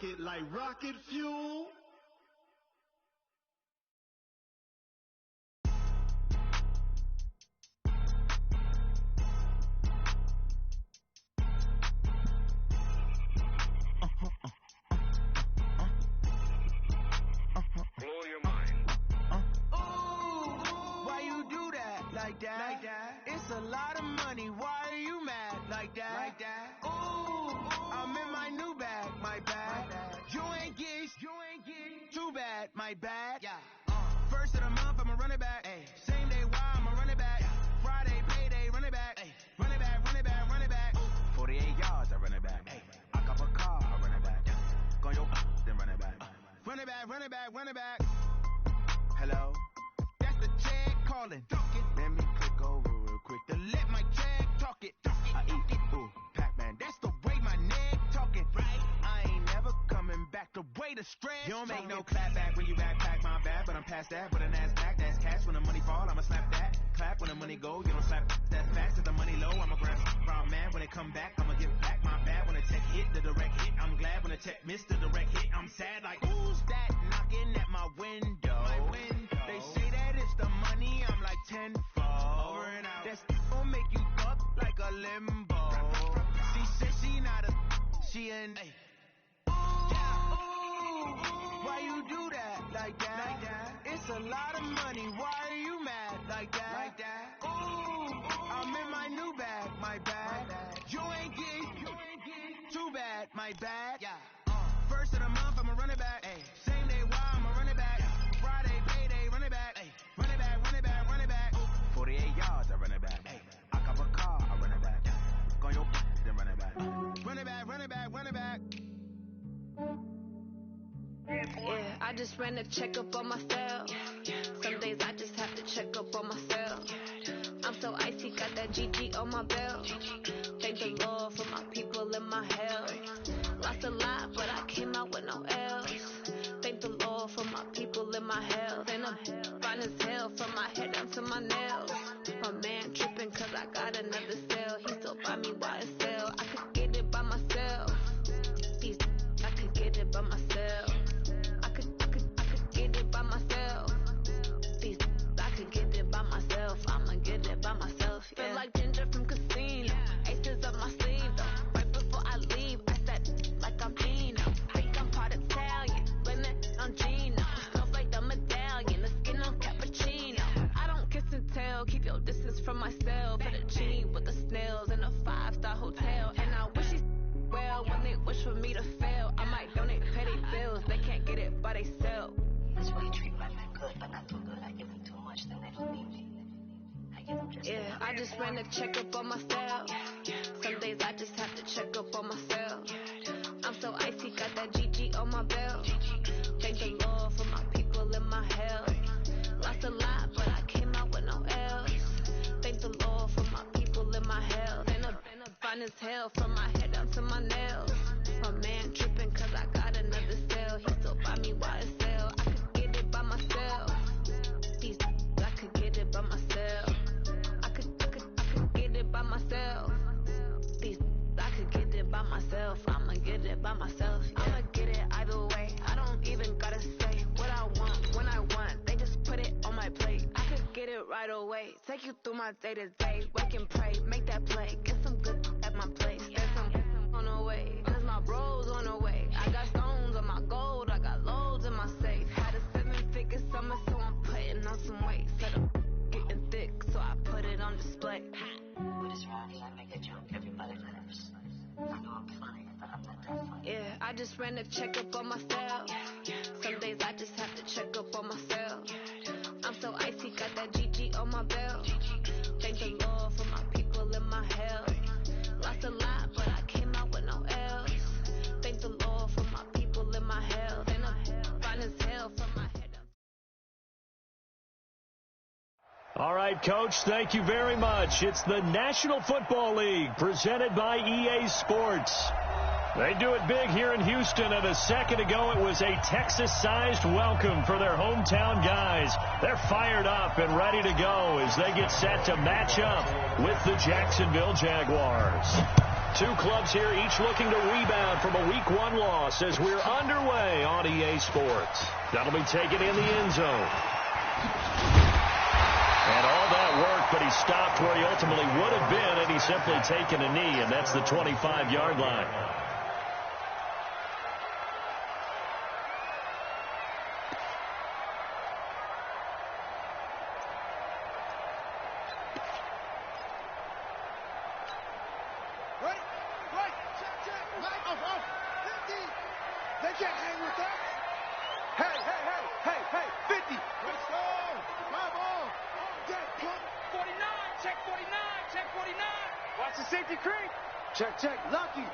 it like rocket fuel. Blow your mind. Why you do that like that? It's a lot of money. Why are you mad like that? I'm in my new bag, my bad. You ain't get too bad, my bad. First of the month, I'ma run it back. Same day, why I'ma run it back. Friday, payday, run it back. Run it back, run it back, run it back. 48 yards, I run it back. I cop a car, I run it back. Go your then run it back. Run it back, run it back, run it back. Hello? That's the check calling. Let me click over real quick to let my check talk it. I eat it, ooh, Pac-Man. That's the way my neck talking. Right? I ain't never coming back. The way the stress. You don't make no clap back when you backpack my bad, but I'm past that. But a NASDAQ, that's cash. When the money fall, I'ma slap that. Clap when the money go, you don't slap that fast. If the money low, I'ma grab brown man. When it come back, I'ma give back my bad. When the check hit, the direct hit. I'm glad when the check missed the direct hit. I'm sad like, who's that knocking at my window? They say that it's the money, I'm like tenfold. Over and out. That's gon' make you up like a limbo. She said she not a, she an why you do that like that? It's a lot of money, why are you mad like that? I'm in my new bag, my bad. You ain't get too bad, my bad. First of the month, I'ma run it back. Same day, why I'ma run it back. Friday, payday, run it back. Run it back, run it back, run it back. 48 yards, I run it back. I cop a car, I run it back. Go your then run it back. Run it back, run it back, run it back. Yeah, I just ran a checkup on myself. Some days I just have to check up on myself. I'm so icy, got that GG on my belt. Thank the Lord for my people in my health. Lost a lot, but I came out with no L's. Thank the Lord for my people in my health. And I'm fine as hell from my head down to my nails. My man tripping cause I got another cell. He still buy me YSL. I could get it by myself. I could get it by myself. I could get it by myself. I could get it by myself. I'ma get it by myself. Yeah. Feel like Ginger from Casino. Aces up my sleeve though. Right before I leave, I said like I'm Dino. Think I'm part Italian. Blame it on Gino. Smells like the medallion. The skin on cappuccino. I don't kiss and tell. Keep your distance from myself. Put a genie with the snails in a 5-star hotel. And I wish he's well when they wish for me to fail. I might donate petty bills. They can't get it by themselves. That's why you treat my men good, but not too good. I give them too much, then they don't need me. I give them just enough. I just ran a checkup on myself. Some days I just have to check up on myself. I'm so icy, got that GG on my belt. Thank the Lord for my people in my health. Lost a lot, but I came out with no L's. Thank the Lord for my people in my health. And I'm fine as hell from my head down to my nails. My man tripping cause I got another cell. He still buy me YSL. I could get it by myself. I could get it by myself. I could get it by myself. I could get it by myself. I'ma get it by myself. Yeah. I'ma get it either way. I don't even gotta say what I want when I want. They just put it on my plate. I could get it right away. Take you through my day to day. Wake and pray, make that play. Get some good at my place. There's some on the way. Cause my bros on the way. I got stones on my gold. I got loads in my safe. Had a 7-figure summer, so I'm putting on some weight. Set up getting thick, so I put it on display. With this round here, I make a joke. Everybody laughs. I know I'm funny, but I'm not that funny. Yeah, I just ran a checkup on myself. Some days I just have to check up on myself. I'm so icy, got that GG on my belt. Thank the Lord for my people in my health. Lost a lot, but I came out with no L's. Thank the Lord for my people in my health. And I'm fine as hell from my head up. All right, Coach, thank you very much. It's the National Football League presented by EA Sports. They do it big here in Houston, and a second ago it was a Texas-sized welcome for their hometown guys. They're fired up and ready to go as they get set to match up with the Jacksonville Jaguars. Two clubs here, each looking to rebound from a Week 1 loss as we're underway on EA Sports. That'll be taken in the end zone. And all that work, but he stopped where he ultimately would have been had he simply taken a knee, and that's the 25-yard line. They can't hang with that. Hey, 50. Let's go. My ball. That pump. 49. Check 49. Check 49. Watch the safety creep. Check. Lucky.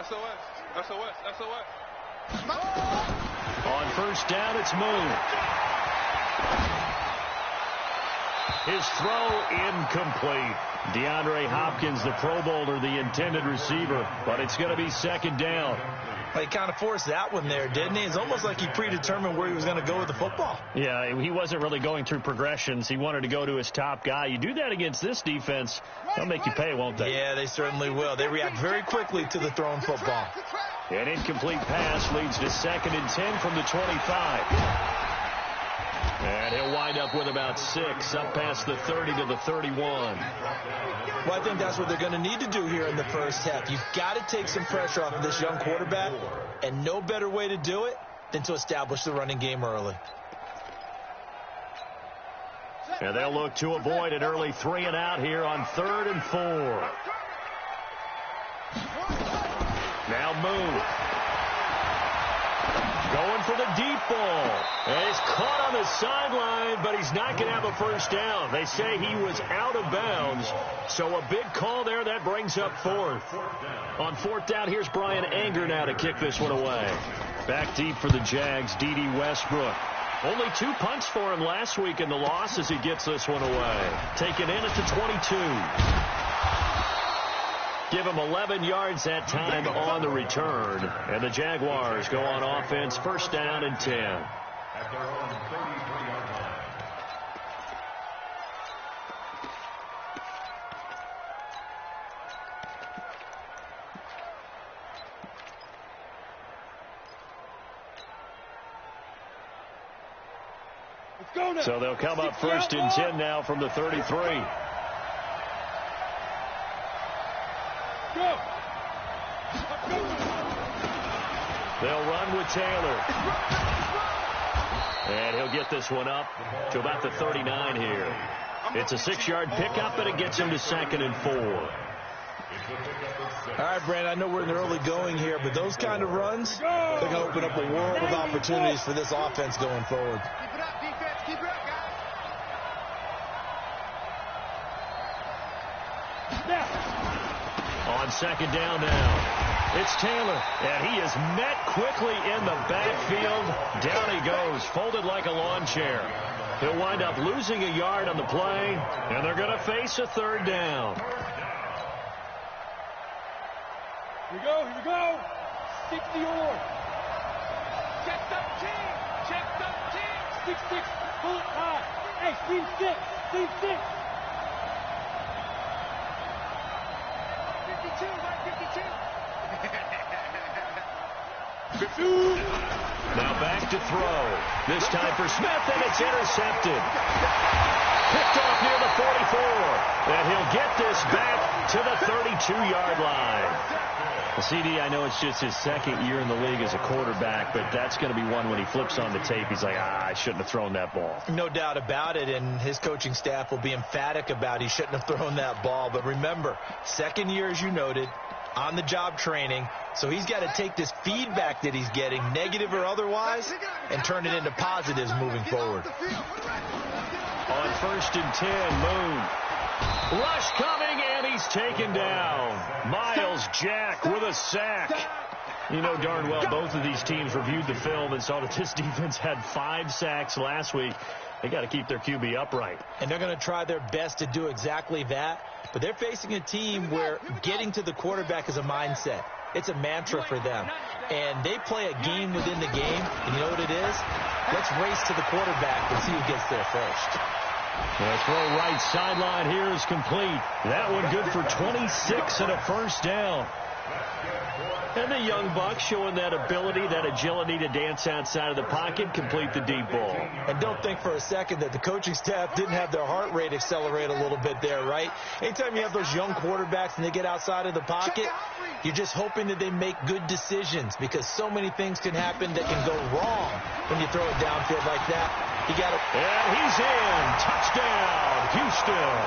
SOS. On first down, it's Moon. His throw incomplete. DeAndre Hopkins, the Pro Bowler, the intended receiver, but it's going to be second down. He kind of forced that one there, didn't he? It's almost like he predetermined where he was going to go with the football. Yeah, he wasn't really going through progressions. He wanted to go to his top guy. You do that against this defense, they'll make you pay, won't they? Yeah, they certainly will. They react very quickly to the thrown football. An incomplete pass leads to 2nd and 10 from the 25. And he'll wind up with about 6, up past the 30 to the 31. Well, I think that's what they're going to need to do here in the first half. You've got to take some pressure off of this young quarterback, and no better way to do it than to establish the running game early. And they'll look to avoid an early 3 and out here on 3rd and 4. Now Moon. Going for the deep ball. And he's caught on the sideline, but he's not going to have a first down. They say he was out of bounds. So a big call there. That brings up 4th. On 4th down, here's Brian Anger now to kick this one away. Back deep for the Jags, D.D. Westbrook. Only 2 punts for him last week in the loss as he gets this one away. Taken in at the 22. Give him 11 yards that time on the return. And the Jaguars go on offense, first down and 10. At their own 33-yard line. Let's go now. So they'll come up first and 10 now from the 33. Go. They'll run with Taylor. And he'll get this one up to about the 39 here. It's a 6-yard pickup, and it gets him to 2nd and 4. All right, Brandon, I know we're in the early going here, but those kind of runs, they're going to open up a world of opportunities for this offense going forward. Keep it up, defense. Keep it up, guys. On 2nd down now, it's Taylor, and he is met quickly in the backfield. Down he goes, folded like a lawn chair. He'll wind up losing a yard on the play, and they're going to face a 3rd down. Here we go. 60 or. Check 13. Check 13. 6-6. Pull it high. Hey, Steve 6. 52. Now back to throw. This time for Smith, and it's intercepted. Picked off near the 44. And he'll get this back to the 32-yard line. Well, CD, I know it's just his 2nd year in the league as a quarterback, but that's going to be one when he flips on the tape, he's like, I shouldn't have thrown that ball. No doubt about it, and his coaching staff will be emphatic about he shouldn't have thrown that ball. But remember, 2nd year, as you noted, on-the-job training, so he's got to take this feedback that he's getting, negative or otherwise, and turn it into positives moving forward. On 1st and 10, Moon. Rush coming, and he's taken down. Miles Jack with a sack. You know darn well both of these teams reviewed the film and saw that this defense had 5 sacks last week. They got to keep their QB upright. And they're going to try their best to do exactly that. But they're facing a team where getting to the quarterback is a mindset. It's a mantra for them. And they play a game within the game. And you know what it is? Let's race to the quarterback and see who gets there first. The throw right sideline here is complete. That one good for 26 and a first down. And the young buck showing that ability, that agility to dance outside of the pocket, complete the deep ball. And don't think for a second that the coaching staff didn't have their heart rate accelerate a little bit there, right? Anytime you have those young quarterbacks and they get outside of the pocket, you're just hoping that they make good decisions because so many things can happen that can go wrong when you throw it downfield like that. You got to. And he's in. Touchdown, Houston.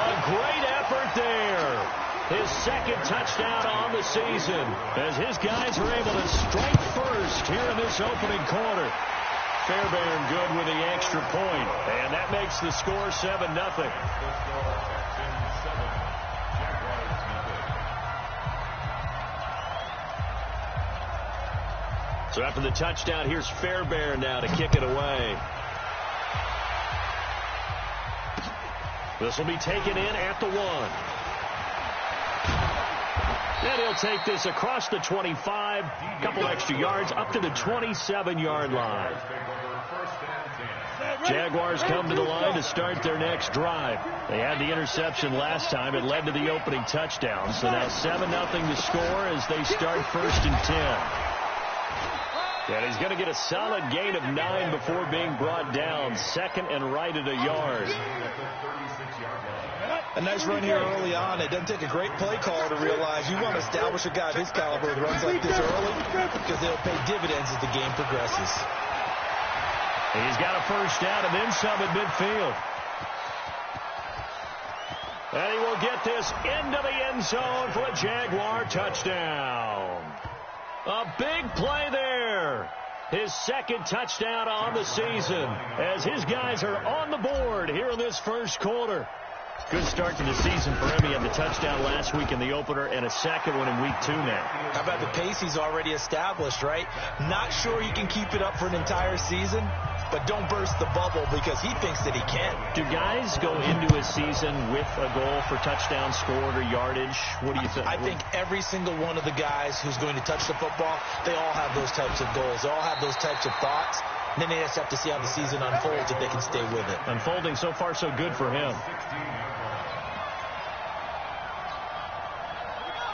A great effort there. His second touchdown on the season as his guys are able to strike first here in this opening quarter. Fairbairn good with the extra point, and that makes the score 7-0. So after the touchdown, here's Fairbairn now to kick it away. This will be taken in at the 1. And he'll take this across the 25, a couple extra yards, up to the 27-yard line. Jaguars come to the line to start their next drive. They had the interception last time. It led to the opening touchdown. So now 7-0 the score as they start 1st and 10. And he's going to get a solid gain of 9 before being brought down. Second and right at a yard. A nice run here early on. It doesn't take a great play caller to realize you want to establish a guy of his caliber with runs like this early because they'll pay dividends as the game progresses. He's got a first down and then some at midfield. And he will get this into the end zone for a Jaguar touchdown. A big play there. His second touchdown on the season as his guys are on the board here in this first quarter. Good start to the season for him. He had the touchdown last week in the opener and a second one in week 2 now. How about the pace he's already established, right? Not sure he can keep it up for an entire season, but don't burst the bubble because he thinks that he can. Do guys go into a season with a goal for touchdown scored or yardage? What do you think? I think every single one of the guys who's going to touch the football, they all have those types of goals. They all have those types of thoughts. And then they just have to see how the season unfolds if they can stay with it. Unfolding so far so good for him.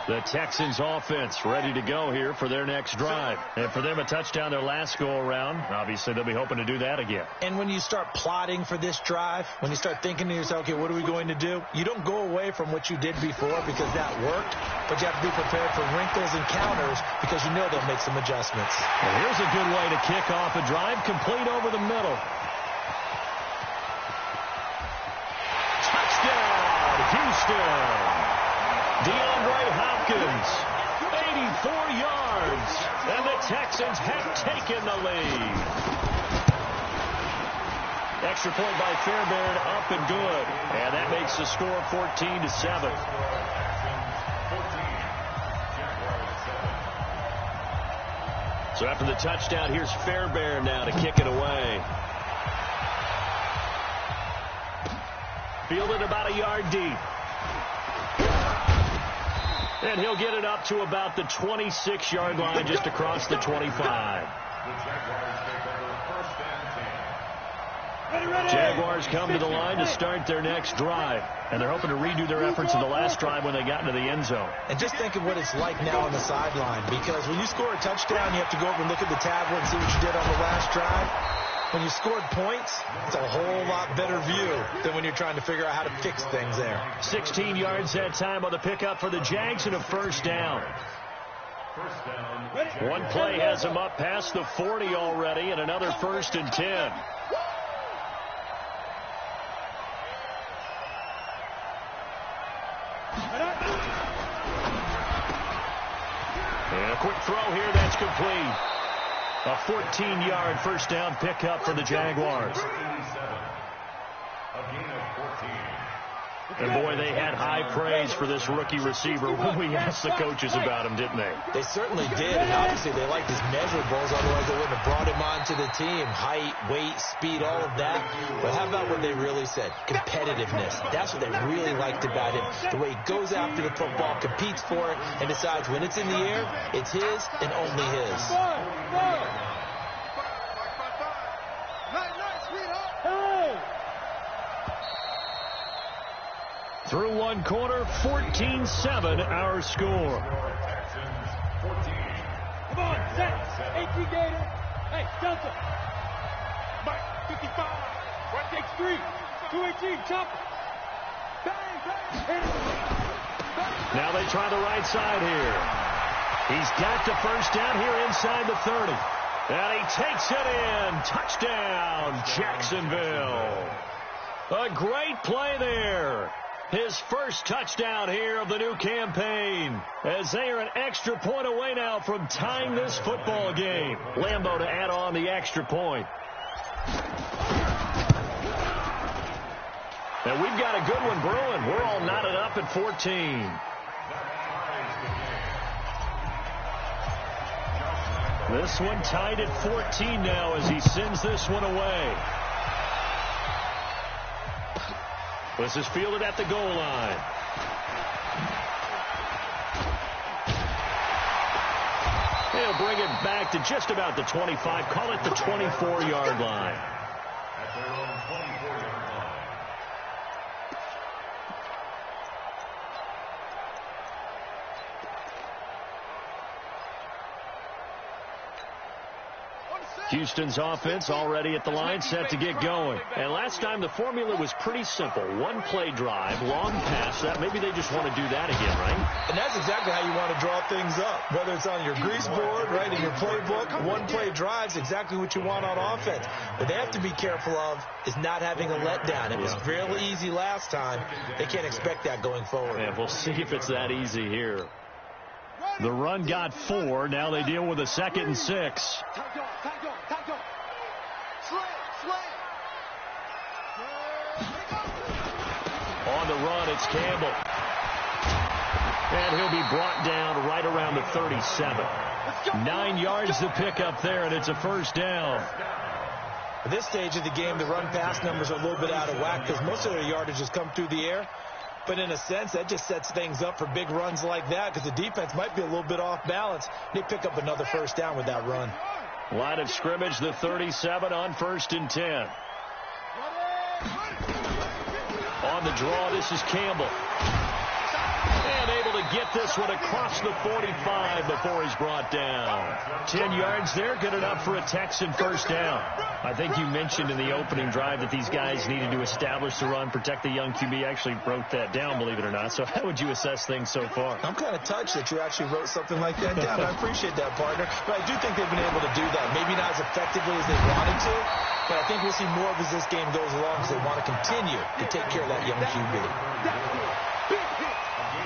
The Texans offense ready to go here for their next drive. And for them, a touchdown their last go-around. Obviously, they'll be hoping to do that again. And when you start plotting for this drive, when you start thinking to yourself, okay, what are we going to do? You don't go away from what you did before because that worked, but you have to be prepared for wrinkles and counters because you know they'll make some adjustments. Well, here's a good way to kick off a drive, complete over the middle. Touchdown, Houston. DeAndre Hopkins, 84 yards, and the Texans have taken the lead. Extra point by Fairbairn, up and good, and that makes the score 14-7. So after the touchdown, here's Fairbairn now to kick it away. Fielded about a yard deep. And he'll get it up to about the 26-yard line, just across the 25. Jaguars come to the line to start their next drive. And they're hoping to redo their efforts in the last drive when they got into the end zone. And just think of what it's like now on the sideline. Because when you score a touchdown, you have to go over and look at the tablet and see what you did on the last drive. When you scored points, it's a whole lot better view than when you're trying to figure out how to fix things there. 16 yards that time on the pickup for the Jags and a first down. One play has them up past the 40 already and another 1st and 10. And a quick throw here that's complete. A 14-yard first down pickup for the Jaguars. And, boy, they had high praise for this rookie receiver when we asked the coaches about him, didn't they? They certainly did, and obviously they liked his measurables, otherwise they wouldn't have brought him onto the team. Height, weight, speed, all of that. But how about what they really said? Competitiveness. That's what they really liked about him. The way he goes after the football, competes for it, and decides when it's in the air, it's his and only his. Through one quarter, 14-7 our score. Texans 14. Come on, set. 18 Gator. Hey, Delta. Mike, 55. Right takes 3. 218, chop. Bang, bang. Hit it. Bang. Now they try the right side here. He's got the first down here inside the 30. And he takes it in. Touchdown, Jacksonville. A great play there. His first touchdown here of the new campaign, as they are an extra point away now from tying this football game. Lambeau to add on the extra point. And we've got a good one brewing. We're all knotted up at 14. This one tied at 14 now as he sends this one away. This is fielded at the goal line. He'll bring it back to just about the 25. Call it the 24-yard line. At their own 24-yard line. Houston's offense already at the line, set to get going. And last time the formula was pretty simple. One play drive, long pass. That maybe they just want to do that again, right? And that's exactly how you want to draw things up. Whether it's on your grease board, right, in your playbook, one play drive's exactly what you want on offense. What they have to be careful of is not having a letdown. It was fairly easy last time. They can't expect that going forward. Yeah, we'll see if it's that easy here. The run got 4. Now they deal with a 2nd and 6. On the run, it's Campbell. And he'll be brought down right around the 37. 9 yards to pick up there, and it's a first down. At this stage of the game, the run-pass numbers are a little bit out of whack because most of their yardage has come through the air. But in a sense, that just sets things up for big runs like that because the defense might be a little bit off balance. They pick up another first down with that run. Line of scrimmage, the 37 on 1st and 10. On the draw, this is Campbell. And able to get this one across the 45 before he's brought down. 10 yards there, good enough for a Texan first down. I think you mentioned in the opening drive that these guys needed to establish the run, protect the young QB. Actually wrote that down, believe it or not. So how would you assess things so far? I'm kind of touched that you actually wrote something like that down. I appreciate that, partner. But I do think they've been able to do that. Maybe not as effectively as they wanted to, but I think we'll see more of as this game goes along because they want to continue to take care of that young QB.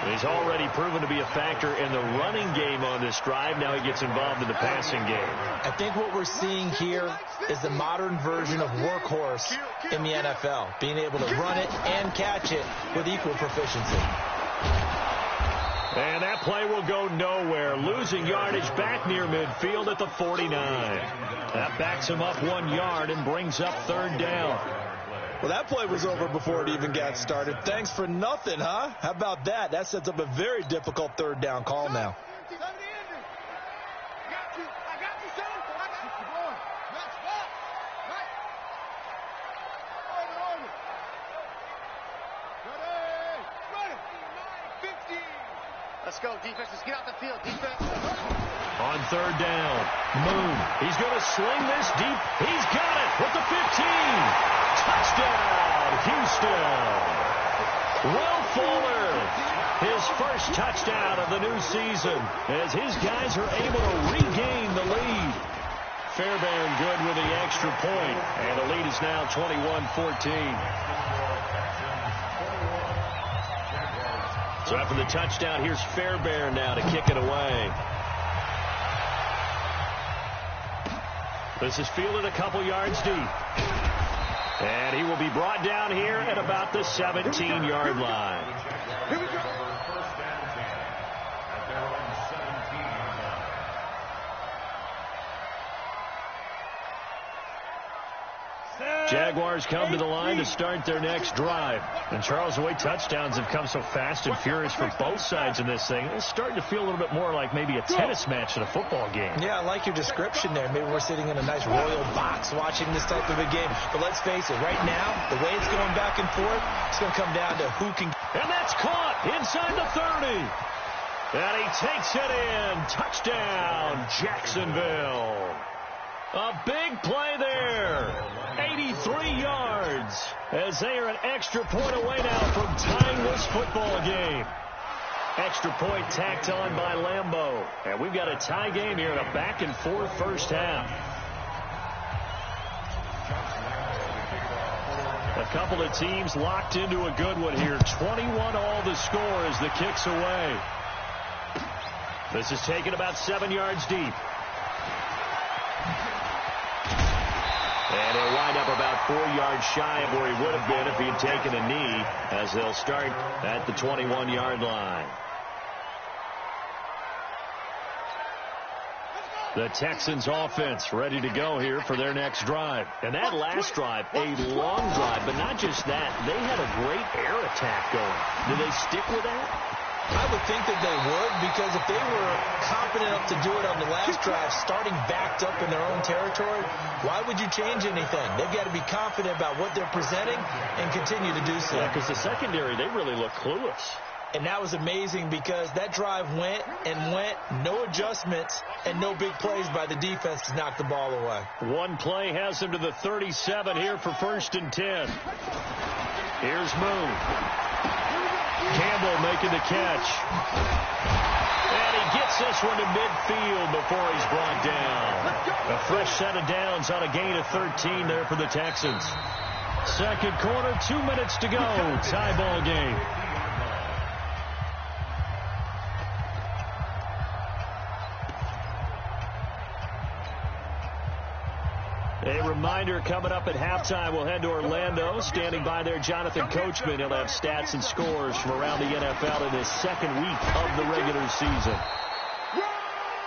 He's already proven to be a factor in the running game on this drive. Now he gets involved in the passing game. I think what we're seeing here is the modern version of workhorse in the NFL, being able to run it and catch it with equal proficiency. And that play will go nowhere, losing yardage back near midfield at the 49. That backs him up 1 yard and brings up 3rd down. Well, that play was over before it even got started. Thanks for nothing, huh? How about that? That sets up a very difficult 3rd down call now. Let's go, defense. Let's get out the field, defense. On 3rd down, Moon. He's going to sling this deep. He's got it with the 15. Touchdown, Houston. Will Fuller, his first touchdown of the new season, as his guys are able to regain the lead. Fairbairn good with the extra point, and the lead is now 21-14. So after the touchdown, here's Fairbairn now to kick it away. This is fielded a couple yards deep. And he will be brought down here at about the 17-yard line. Here we go. First down 10 at their own 17-yard line. Jaguars come to the line to start their next drive. And Charles, the way touchdowns have come so fast and furious for both sides in this thing, it's starting to feel a little bit more like maybe a tennis match in a football game. Yeah, I like your description there. Maybe we're sitting in a nice royal box watching this type of a game. But let's face it, right now, the way it's going back and forth, it's going to come down to who can. And that's caught inside the 30. And he takes it in. Touchdown, Jacksonville. A big play there. 83 yards as they are an extra point away now from tying this football game. Extra point tacked on by Lambeau. And we've got a tie game here in a back-and-forth first half. A couple of teams locked into a good one here. 21 all the score as the kick's away. This is taken about 7 yards deep. And he'll wind up about 4 yards shy of where he would have been if he had taken a knee, as they'll start at the 21-yard line. The Texans offense ready to go here for their next drive. And that last drive, a long drive, but not just that. They had a great air attack going. Do they stick with that? I would think that they would, because if they were confident enough to do it on the last drive, starting backed up in their own territory, why would you change anything? They've got to be confident about what they're presenting and continue to do so. Yeah, because the secondary, they really look clueless. And that was amazing because that drive went and went, no adjustments, and no big plays by the defense to knock the ball away. One play has them to the 37 here for 1st and 10. Here's Moon. Campbell making the catch. And he gets this one to midfield before he's brought down. A fresh set of downs on a gain of 13 there for the Texans. Second quarter, 2 minutes to go. Tie ball game. A reminder coming up at halftime, we'll head to Orlando. Standing by there, Jonathan Coachman. He'll have stats and scores from around the NFL in his second week of the regular season.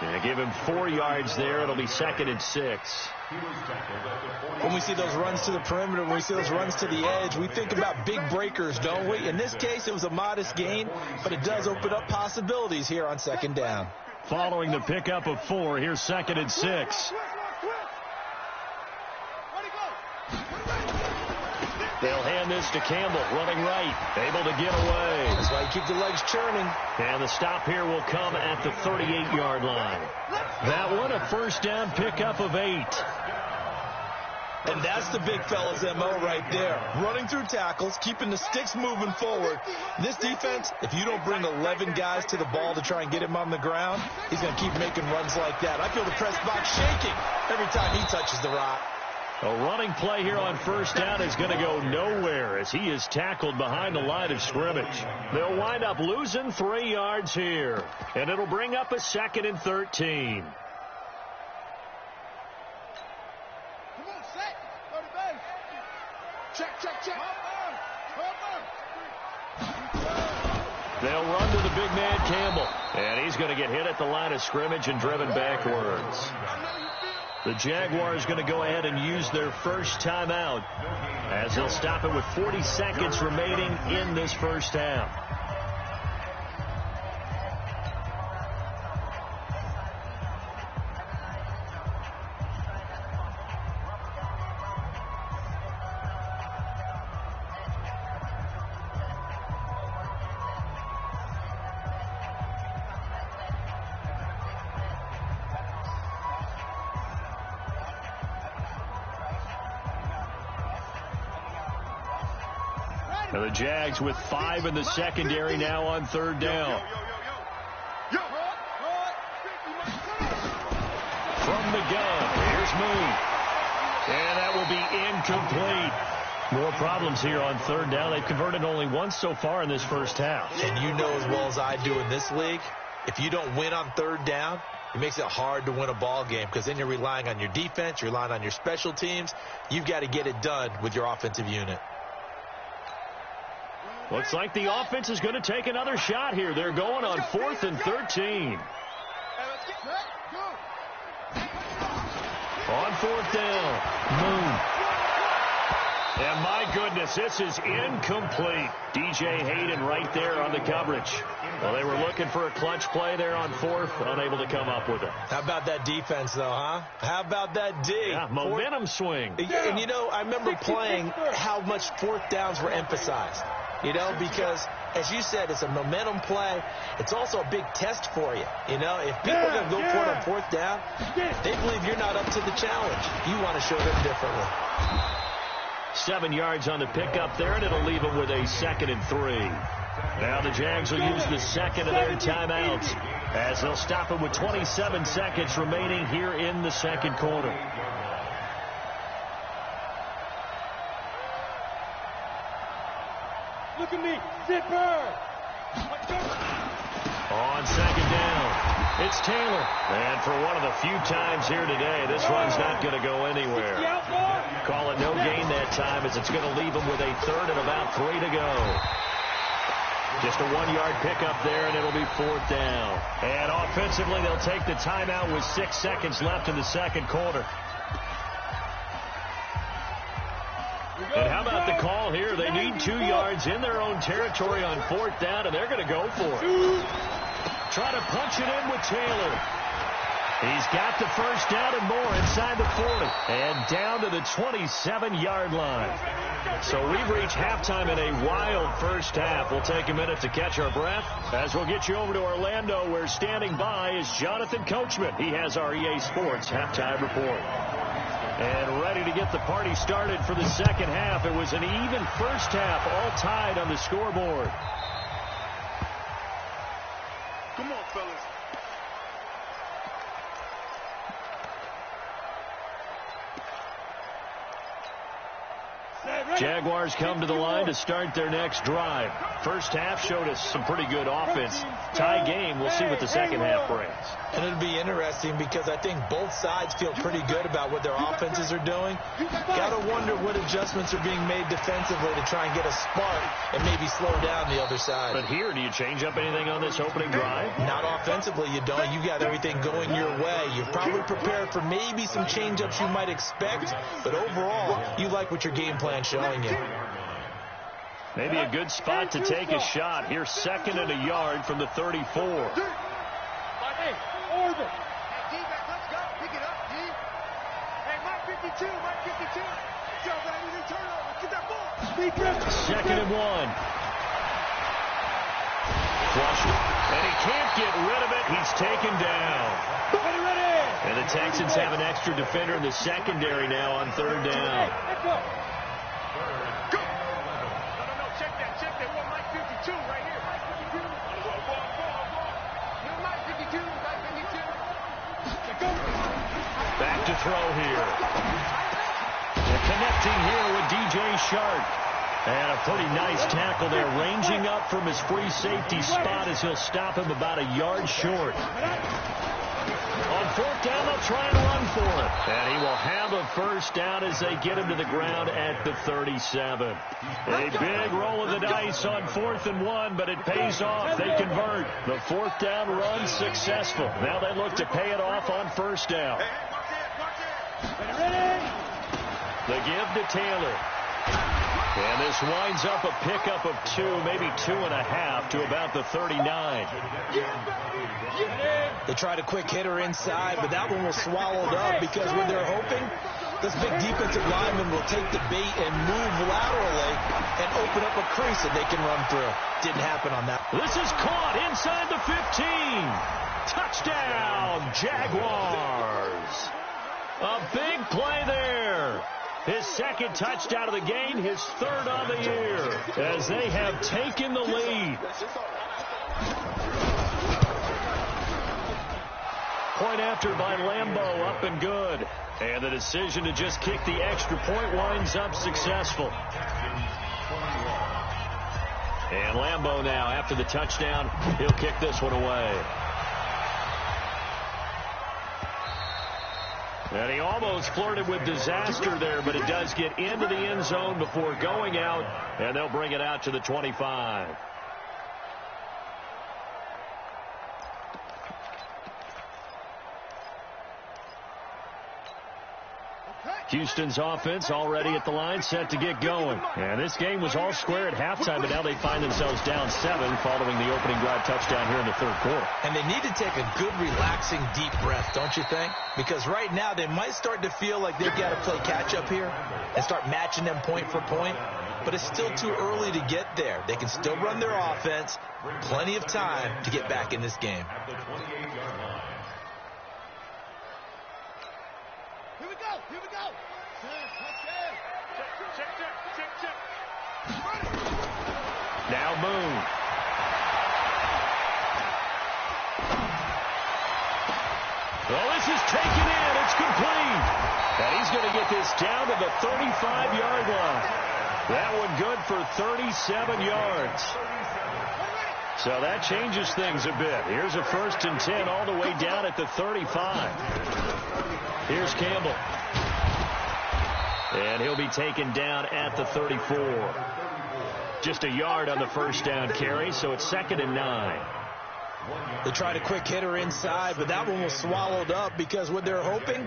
And give him 4 yards there. It'll be 2nd and 6. When we see those runs to the perimeter, when we see those runs to the edge, we think about big breakers, don't we? In this case, it was a modest gain, but it does open up possibilities here on 2nd down. Following the pickup of 4, here's 2nd and 6. They'll hand this to Campbell, running right, able to get away. That's why you keep the legs churning. And the stop here will come at the 38-yard line. That one, a 1st down pickup of 8. And that's the big fella's MO right there. Running through tackles, keeping the sticks moving forward. This defense, if you don't bring 11 guys to the ball to try and get him on the ground, he's going to keep making runs like that. I feel the press box shaking every time he touches the rock. A running play here on 1st down is going to go nowhere as he is tackled behind the line of scrimmage. They'll wind up losing 3 yards here, and it'll bring up a 2nd and 13. Come on, set. Go to base. Check. They'll run to the big man, Campbell, and he's going to get hit at the line of scrimmage and driven backwards. The Jaguars going to go ahead and use their first timeout as they'll stop it with 40 seconds remaining in this first half. And the Jags with 5 in the secondary now on 3rd down. From the gun, here's Moon. And that will be incomplete. More problems here on 3rd down. They've converted only once so far in this first half. And you know as well as I do in this league, if you don't win on 3rd down, it makes it hard to win a ball game because then you're relying on your defense, you're relying on your special teams. You've got to get it done with your offensive unit. Looks like the offense is going to take another shot here. They're going on 4th and 13. On 4th down, Moon. And my goodness, this is incomplete. DJ Hayden right there on the coverage. Well, they were looking for a clutch play there on fourth, unable to come up with it. How about that defense, though, huh? How about that D? Yeah, momentum swing. And, you know, I remember playing how much fourth downs were emphasized. You know, because, as you said, it's a momentum play. It's also a big test for you. You know, if people are going to go for it on fourth down, they believe you're not up to the challenge. You want to show them differently. 7 yards on the pickup there, and it'll leave them with a 2nd and 3. Now the Jags will use the second of their timeouts as they'll stop it with 27 seconds remaining here in the second quarter. Look at me, zipper. On second down, it's Taylor. And for one of the few times here today, this run's not going to go anywhere. Call it no gain that time as it's going to leave them with a 3rd and about 3 to go. Just a 1-yard pickup there, and it'll be 4th down. And offensively, they'll take the timeout with 6 seconds left in the second quarter. And how about the call here? They need 2 yards in their own territory on 4th down, and they're going to go for it. Try to punch it in with Taylor. He's got the first down and more inside the 40. And down to the 27-yard line. So we've reached halftime in a wild first half. We'll take a minute to catch our breath as we'll get you over to Orlando, where standing by is Jonathan Coachman. He has our EA Sports halftime report. And ready to get the party started for the second half. It was an even first half, all tied on the scoreboard. Come on, fellas. Jaguars come to the line to start their next drive. First half showed us some pretty good offense. Tie game. We'll see what the second half brings. And it'll be interesting because I think both sides feel pretty good about what their offenses are doing. Got to wonder what adjustments are being made defensively to try and get a spark and maybe slow down the other side. But here, do you change up anything on this opening drive? Not offensively, you don't. You got everything going your way. You're probably prepared for maybe some change-ups you might expect, but overall, you like what your game plan showing you. Maybe a good spot to take a shot. Here's 2nd and a yard from the 34. Hey, order. Hey, D-back, let's go. Pick it up, D. Hey, Mike 52, Mike 52. Yo, but I need a turnover. Get that ball. 2nd and 1. Flush it. And he can't get rid of it. He's taken down. And the Texans have an extra defender in the secondary now on 3rd down. Go. No, check that. One Mike 52 right here. Mike 52. No, Mike 52, Mike 52. Back to throw here. And connecting here with DJ Shark. And a pretty nice tackle there, ranging up from his free safety spot as he'll stop him about a yard short. On 4th down, they'll try and run for it. And he will have a first down as they get him to the ground at the 37. A big roll of the dice on 4th and 1, but it pays off. They convert. The 4th down run successful. Now they look to pay it off on 1st down. The give to Taylor. And this winds up a pickup of 2, maybe 2.5 to about the 39. They tried a quick hitter inside, but that one was swallowed up because when they're hoping, this big defensive lineman will take the bait and move laterally and open up a crease that they can run through. Didn't happen on that. This is caught inside the 15. Touchdown, Jaguars. A big play there. His 2nd touchdown of the game, his 3rd on the year, as they have taken the lead. Point after by Lambeau, up and good. And the decision to just kick the extra point winds up successful. And Lambeau now, after the touchdown, he'll kick this one away. And he almost flirted with disaster there, but it does get into the end zone before going out, and they'll bring it out to the 25. Okay. Houston's offense already at the line, set to get going. And this game was all square at halftime, but now they find themselves down 7 following the opening drive touchdown here in the third quarter. And they need to take a good, relaxing, deep breath, don't you think? Because right now they might start to feel like they've got to play catch-up here and start matching them point for point. But it's still too early to get there. They can still run their offense. Plenty of time to get back in this game. At the 28-yard line. Here we go. Here we go. Touchdown. Check. Now Moon. Well, this is taken in. It's complete. And he's going to get this down to the 35-yard line. That one good for 37 yards. So that changes things a bit. Here's a 1st and 10 all the way down at the 35. Here's Campbell. And he'll be taken down at the 34. Just a yard on the first down carry, so it's 2nd and 9. They tried a quick hitter inside, but that one was swallowed up because what they're hoping,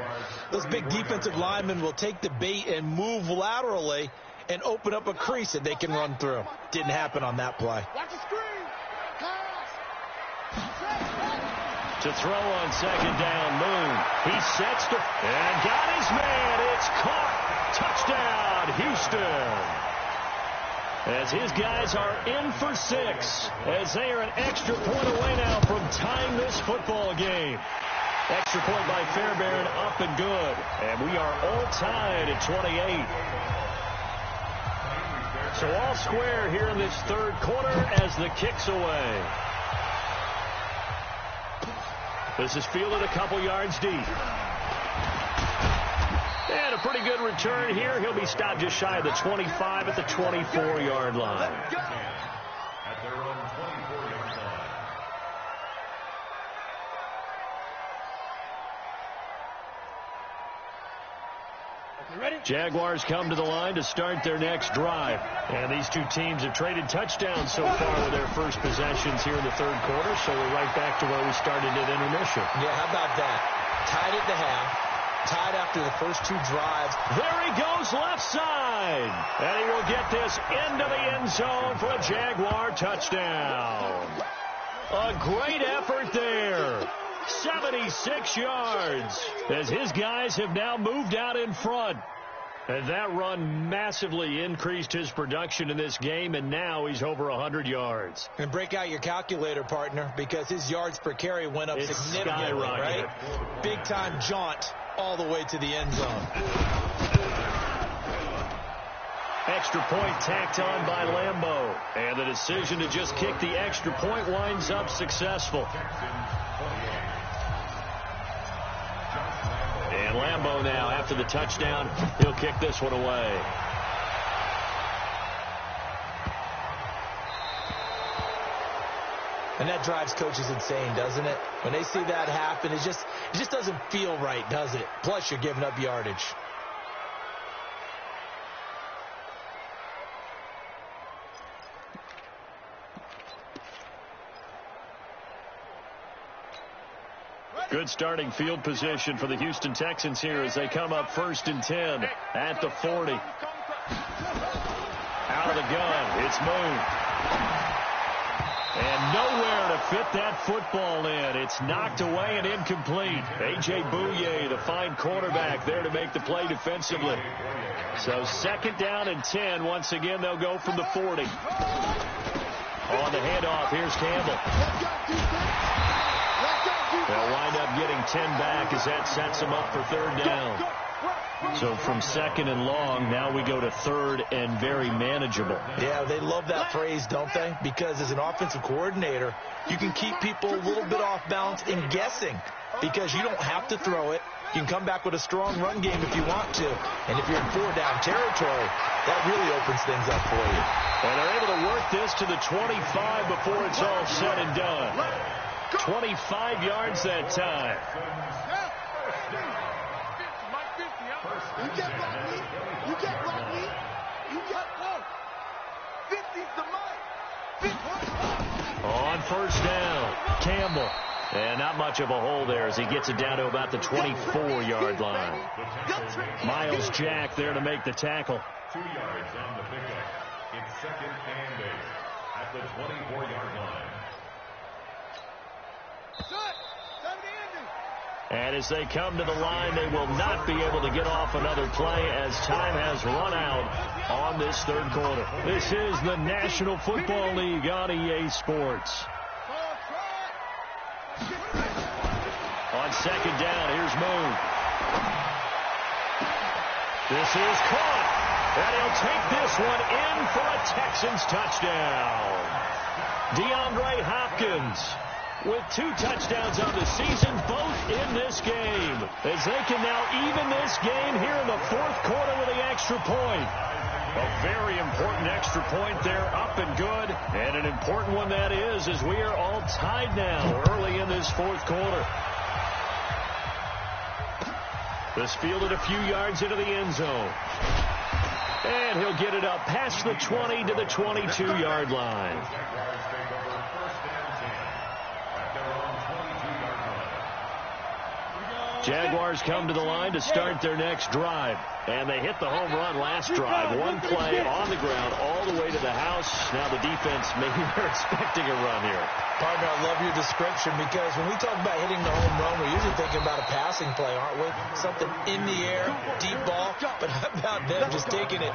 those big defensive linemen will take the bait and move laterally and open up a crease that they can run through. Didn't happen on that play. Watch the screen. To throw on 2nd down, Moon. He sets to and got his man. It's caught. Touchdown, Houston. As his guys are in for 6, as they are an extra point away now from tying this football game. Extra point by Fairbairn, up and good. And we are all tied at 28. So all square here in this third quarter as the kick's away. This is fielded a couple yards deep. And a pretty good return here. He'll be stopped just shy of the 25 at the 24-yard line. At their own 24-yard line. Jaguars come to the line to start their next drive. And these two teams have traded touchdowns so far with their first possessions here in the third quarter. So we're right back to where we started at intermission. Yeah, how about that? Tied at the half. Tied after the first 2 drives. There he goes left side. And he will get this into the end zone for a Jaguar touchdown. A great effort there. 76 yards as his guys have now moved out in front. And that run massively increased his production in this game, and now he's over 100 yards. And break out your calculator, partner, because his yards per carry went up significantly, right? Big-time jaunt all the way to the end zone. Extra point tacked on by Lambeau. And the decision to just kick the extra point winds up successful. And Lambeau now, after the touchdown, he'll kick this one away. And that drives coaches insane, doesn't it? When they see that happen, it just doesn't feel right, does it? Plus, you're giving up yardage. Good starting field position for the Houston Texans here as they come up 1st and 10 at the 40. Out of the gun, it's Moon. And nowhere to fit that football in. It's knocked away and incomplete. A.J. Bouye, the fine quarterback, there to make the play defensively. So 2nd down and 10. Once again, they'll go from the 40. On the handoff, here's Campbell. They'll wind up getting 10 back as that sets them up for 3rd down. So from 2nd and long, now we go to 3rd and very manageable. Yeah, they love that phrase, don't they? Because as an offensive coordinator, you can keep people a little bit off balance and guessing because you don't have to throw it. You can come back with a strong run game if you want to. And if you're in 4-down territory, that really opens things up for you. And they're able to work this to the 25 before it's all said and done. 25 yards that time. You get blocked me. You get blocked me. You get blocked. 50's the mark. 50. On 1st down, Campbell. And not much of a hole there as he gets it down to about the 24-yard line. Miles Jack there to make the tackle. 2 yards on the pickup. It's 2nd and 8 at the 24-yard line. And as they come to the line, they will not be able to get off another play as time has run out on this third quarter. This is the National Football League on EA Sports. On 2nd down, here's Moon. This is caught. And he'll take this one in for a Texans touchdown. DeAndre Hopkins with 2 touchdowns on the season, both in this game, as they can now even this game here in the 4th quarter with the extra point. A very important extra point there, up and good, and an important one that is, as we are all tied now early in this 4th quarter. This fielded a few yards into the end zone. And he'll get it up past the 20 to the 22-yard line. Jaguars come to the line to start their next drive. And they hit the home run last drive. One play on the ground all the way to the house. Now the defense, maybe they're expecting a run here. Partner, I love your description because when we talk about hitting the home run, we're usually thinking about a passing play, aren't we? Something in the air, deep ball. But how about them just taking it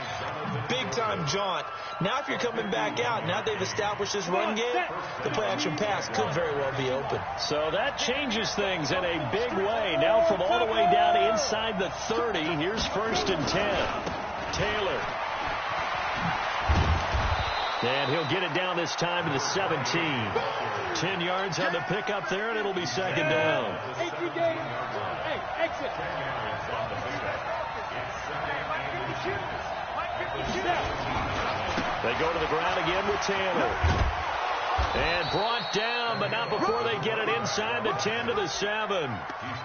big-time jaunt? Now if you're coming back out, now they've established this run game, the play-action pass could very well be open. So that changes things in a big way. Now from all the way down inside the 30, here's 1st and 10. Taylor. And he'll get it down this time to the 17. 10 yards on the pickup there, and it'll be 2nd down. Exit. They go to the ground again with Taylor. And brought down, but not before they get it inside the 10 to the 7.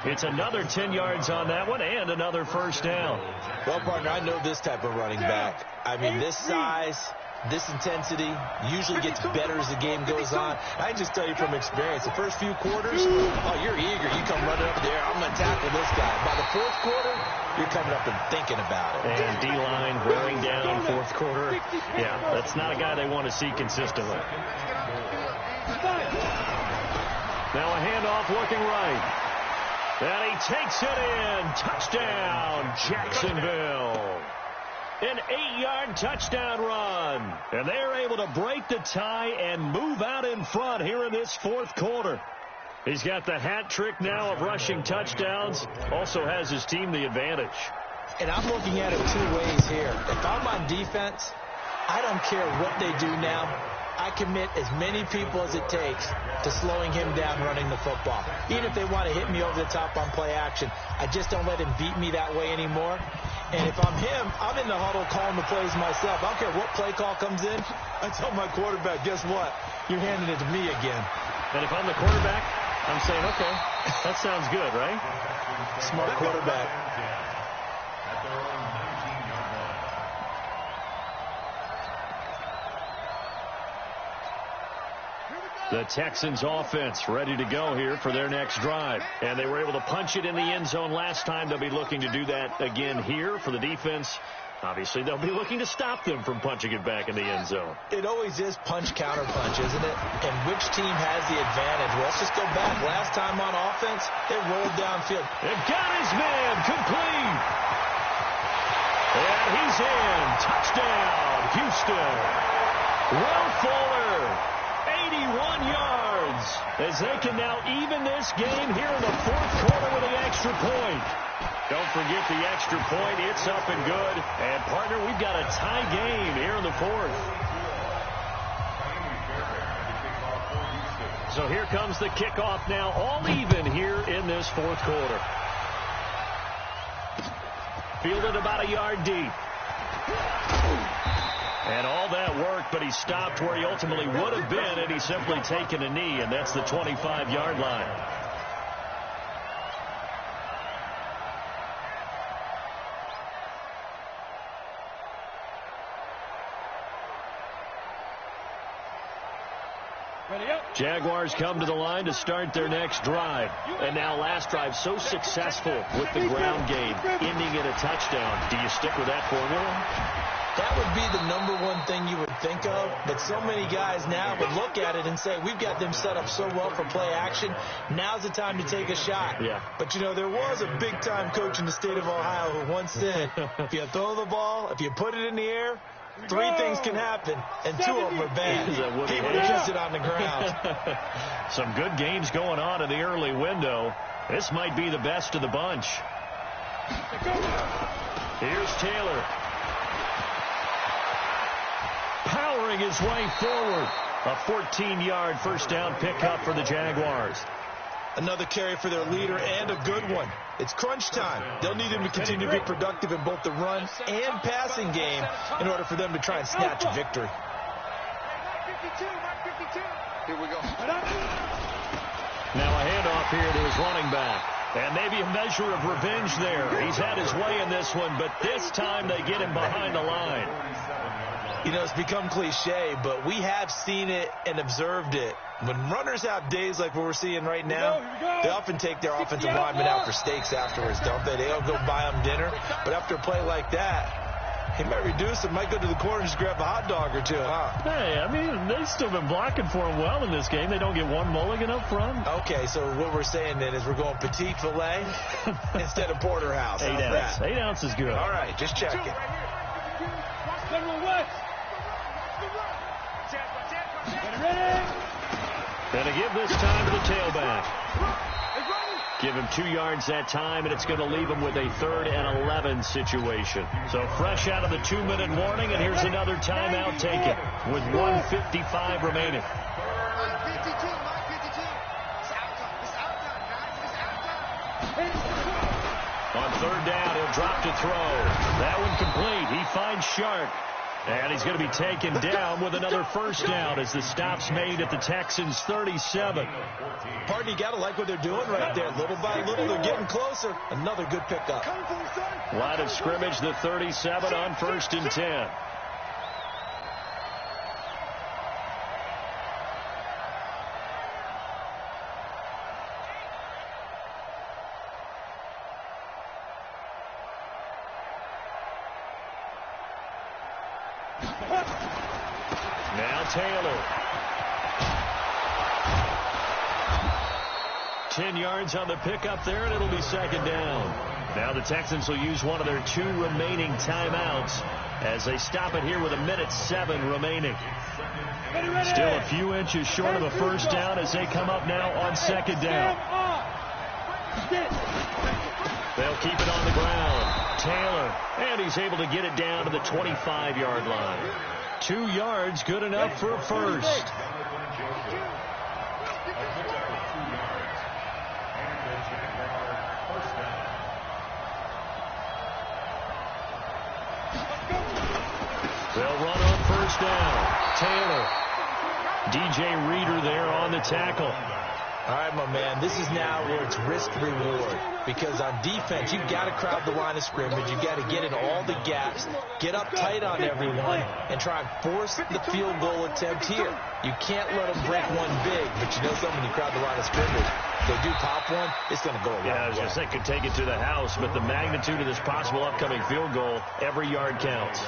It's another 10 yards on that one and another 1st down. Well, partner, I know this type of running back. I mean, this size, this intensity usually gets better as the game goes on. I can just tell you from experience, the first few quarters, oh, you're eager. You come running up there, I'm going to tackle this guy. By the 4th quarter, you're coming up and thinking about it. And D-line wearing down 4th quarter. Yeah, that's not a guy they want to see consistently. Now a handoff looking right. And he takes it in. Touchdown, Jacksonville. An 8-yard touchdown run. And they're able to break the tie and move out in front here in this 4th quarter. He's got the hat trick now of rushing touchdowns. Also has his team the advantage. And I'm looking at it 2 ways here. If I'm on defense, I don't care what they do now. I commit as many people as it takes to slowing him down running the football. Even if they want to hit me over the top on play action, I just don't let him beat me that way anymore. And if I'm him, I'm in the huddle calling the plays myself. I don't care what play call comes in. I tell my quarterback, guess what? You're handing it to me again. And if I'm the quarterback, I'm saying, okay, that sounds good, right? Smart quarterback. The Texans offense ready to go here for their next drive. And they were able to punch it in the end zone last time. They'll be looking to do that again here for the defense. Obviously, they'll be looking to stop them from punching it back in the end zone. It always is punch-counter punch, isn't it? And which team has the advantage? Well, let's just go back. Last time on offense, they rolled downfield. And got his man complete. And he's in. Touchdown, Houston. Will Fuller, 81 yards, as they can now even this game here in the 4th quarter with the extra point. Don't forget the extra point. It's up and good. And, partner, we've got a tie game here in the 4th. So here comes the kickoff now, all even here in this 4th quarter. Fielded about a yard deep. And all that work, but he stopped where he ultimately would have been, and he's simply taken a knee, and that's the 25-yard line. Jaguars come to the line to start their next drive. And now last drive so successful with the ground game, ending in a touchdown. Do you stick with that formula? That would be the #1 thing you would think of, but so many guys now would look at it and say, we've got them set up so well for play action, now's the time to take a shot. Yeah. But, you know, there was a big-time coach in the state of Ohio who once said, if you throw the ball, if you put it in the air, 3 things can happen, and 2 of them are bad. He would have just it on the ground. Some good games going on in the early window. This might be the best of the bunch. Here's Taylor. Powering his way forward. A 14-yard first down pickup for the Jaguars. Another carry for their leader, and a good one. It's crunch time. They'll need him to continue to be productive in both the run and passing game in order for them to try and snatch a victory. Here we go. Now a handoff here to his running back. And maybe a measure of revenge there. He's had his way in this one, but this time they get him behind the line. You know, it's become cliche, but we have seen it and observed it. When runners have days like what we're seeing right now, they often take their offensive linemen out for steaks afterwards, don't they? They don't go buy them dinner. But after a play like that, he might reduce it, might go to the corner and just grab a hot dog or 2, huh? Hey, I mean, they've still been blocking for him well in this game. They don't get one mulligan up front. Okay, so what we're saying then is we're going petite filet instead of porterhouse. 8 ounce. 8 ounce is good. All right, just check it. Gonna give this time to the tailback. Give him 2 yards that time, and it's going to leave him with a 3rd and 11 situation. So fresh out of the 2-minute warning, and here's another timeout taken with 1:55 remaining. On 3rd down, he'll drop to throw. That one complete. He finds Sharp. And he's going to be taken down with another first down as the stop's made at the Texans' 37. Pardon, you got to like what they're doing right there. Little by little, they're getting closer. Another good pickup. Line of scrimmage, the 37 on 1st and 10. Now Taylor. 10 yards on the pickup there, and it'll be 2nd down. Now the Texans will use one of their 2 remaining timeouts as they stop it here with 1:07 remaining. Still a few inches short of a first down as they come up now on 2nd down. They'll keep it on the ground. Taylor, and he's able to get it down to the 25-yard line. 2 yards, good enough for a first. They'll run on first down. Taylor. DJ Reader there on the tackle. All right, my man, this is now where it's risk-reward. Because on defense, you've got to crowd the line of scrimmage. You've got to get in all the gaps, get up tight on everyone, and try and force the field goal attempt here. You can't let them break one big, but you know something, when you crowd the line of scrimmage, if they do pop one, it's going to go a long way. I was going to say, could take it to the house, but the magnitude of this possible upcoming field goal, every yard counts.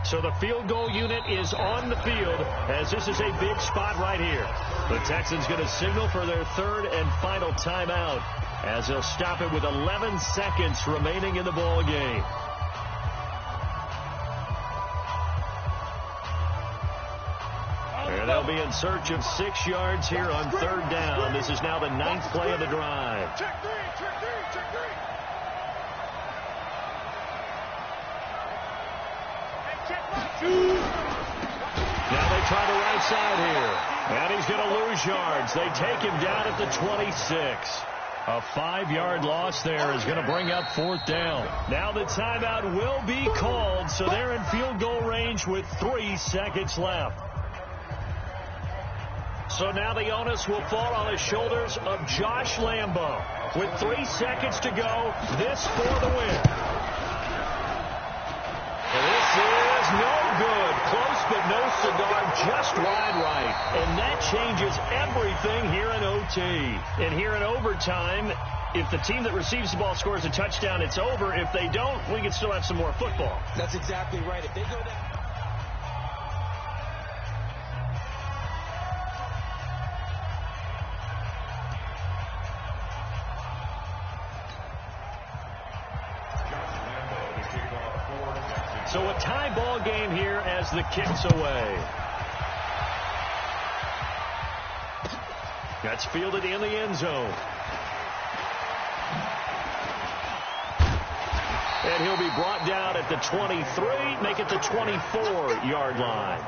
So the field goal unit is on the field as this is a big spot right here. The Texans going to signal for their 3rd and final timeout as they'll stop it with 11 seconds remaining in the ball game. And they'll be in search of 6 yards here on 3rd down. This is now the 9th play of the drive. Check three. Now they try the right side here. And he's going to lose yards. They take him down at the 26. A 5-yard loss there is going to bring up 4th down. Now the timeout will be called, so they're in field goal range with 3 seconds left. So now the onus will fall on the shoulders of Josh Lambo. With 3 seconds to go, this for the win. This is no good. Close but no cigar, just wide right. And that changes everything here in OT. And here in overtime, if the team that receives the ball scores a touchdown, it's over. If they don't, we can still have some more football. That's exactly right. If they go down... So a tie ball game here as the kick's away. That's fielded in the end zone. And he'll be brought down at the 23, make it the 24-yard line.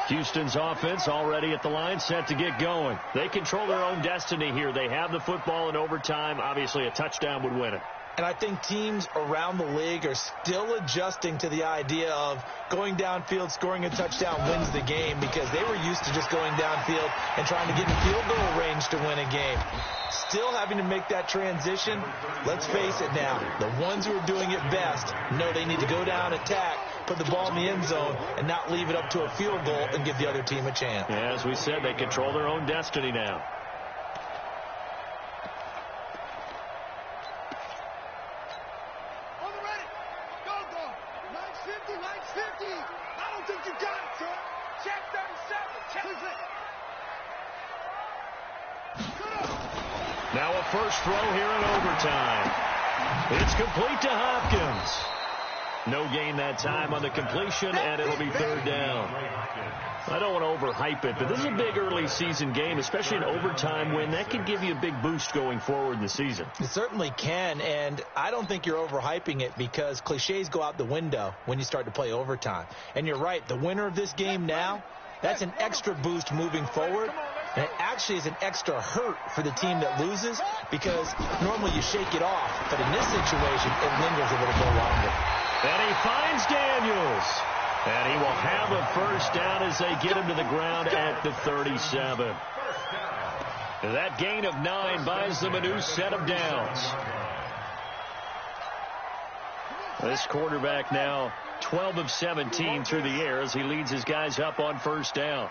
Houston's offense already at the line, set to get going. They control their own destiny here. They have the football in overtime. Obviously, a touchdown would win it. And I think teams around the league are still adjusting to the idea of going downfield, scoring a touchdown wins the game, because they were used to just going downfield and trying to get in field goal range to win a game. Still having to make that transition. Let's face it now, the ones who are doing it best know they need to go down, attack, put the ball in the end zone, and not leave it up to a field goal and give the other team a chance. Yeah, as we said, they control their own destiny now. On the ready. Go. 950. I don't think you got it, sir. Check 37. Check it. Now a first throw here in overtime. It's complete to Hopkins. No gain that time on the completion, and it'll be third down. I don't want to overhype it, but this is a big early season game, especially an overtime win. That could give you a big boost going forward in the season. It certainly can, and I don't think you're overhyping it, because cliches go out the window when you start to play overtime. And you're right, the winner of this game now, that's an extra boost moving forward. And it actually is an extra hurt for the team that loses, because normally you shake it off, but in this situation, it lingers a little bit longer. And he finds Daniels. And he will have a first down as they get him to the ground at the 37. That gain of 9 buys them a new set of downs. This quarterback now 12 of 17 through the air as he leads his guys up on first down.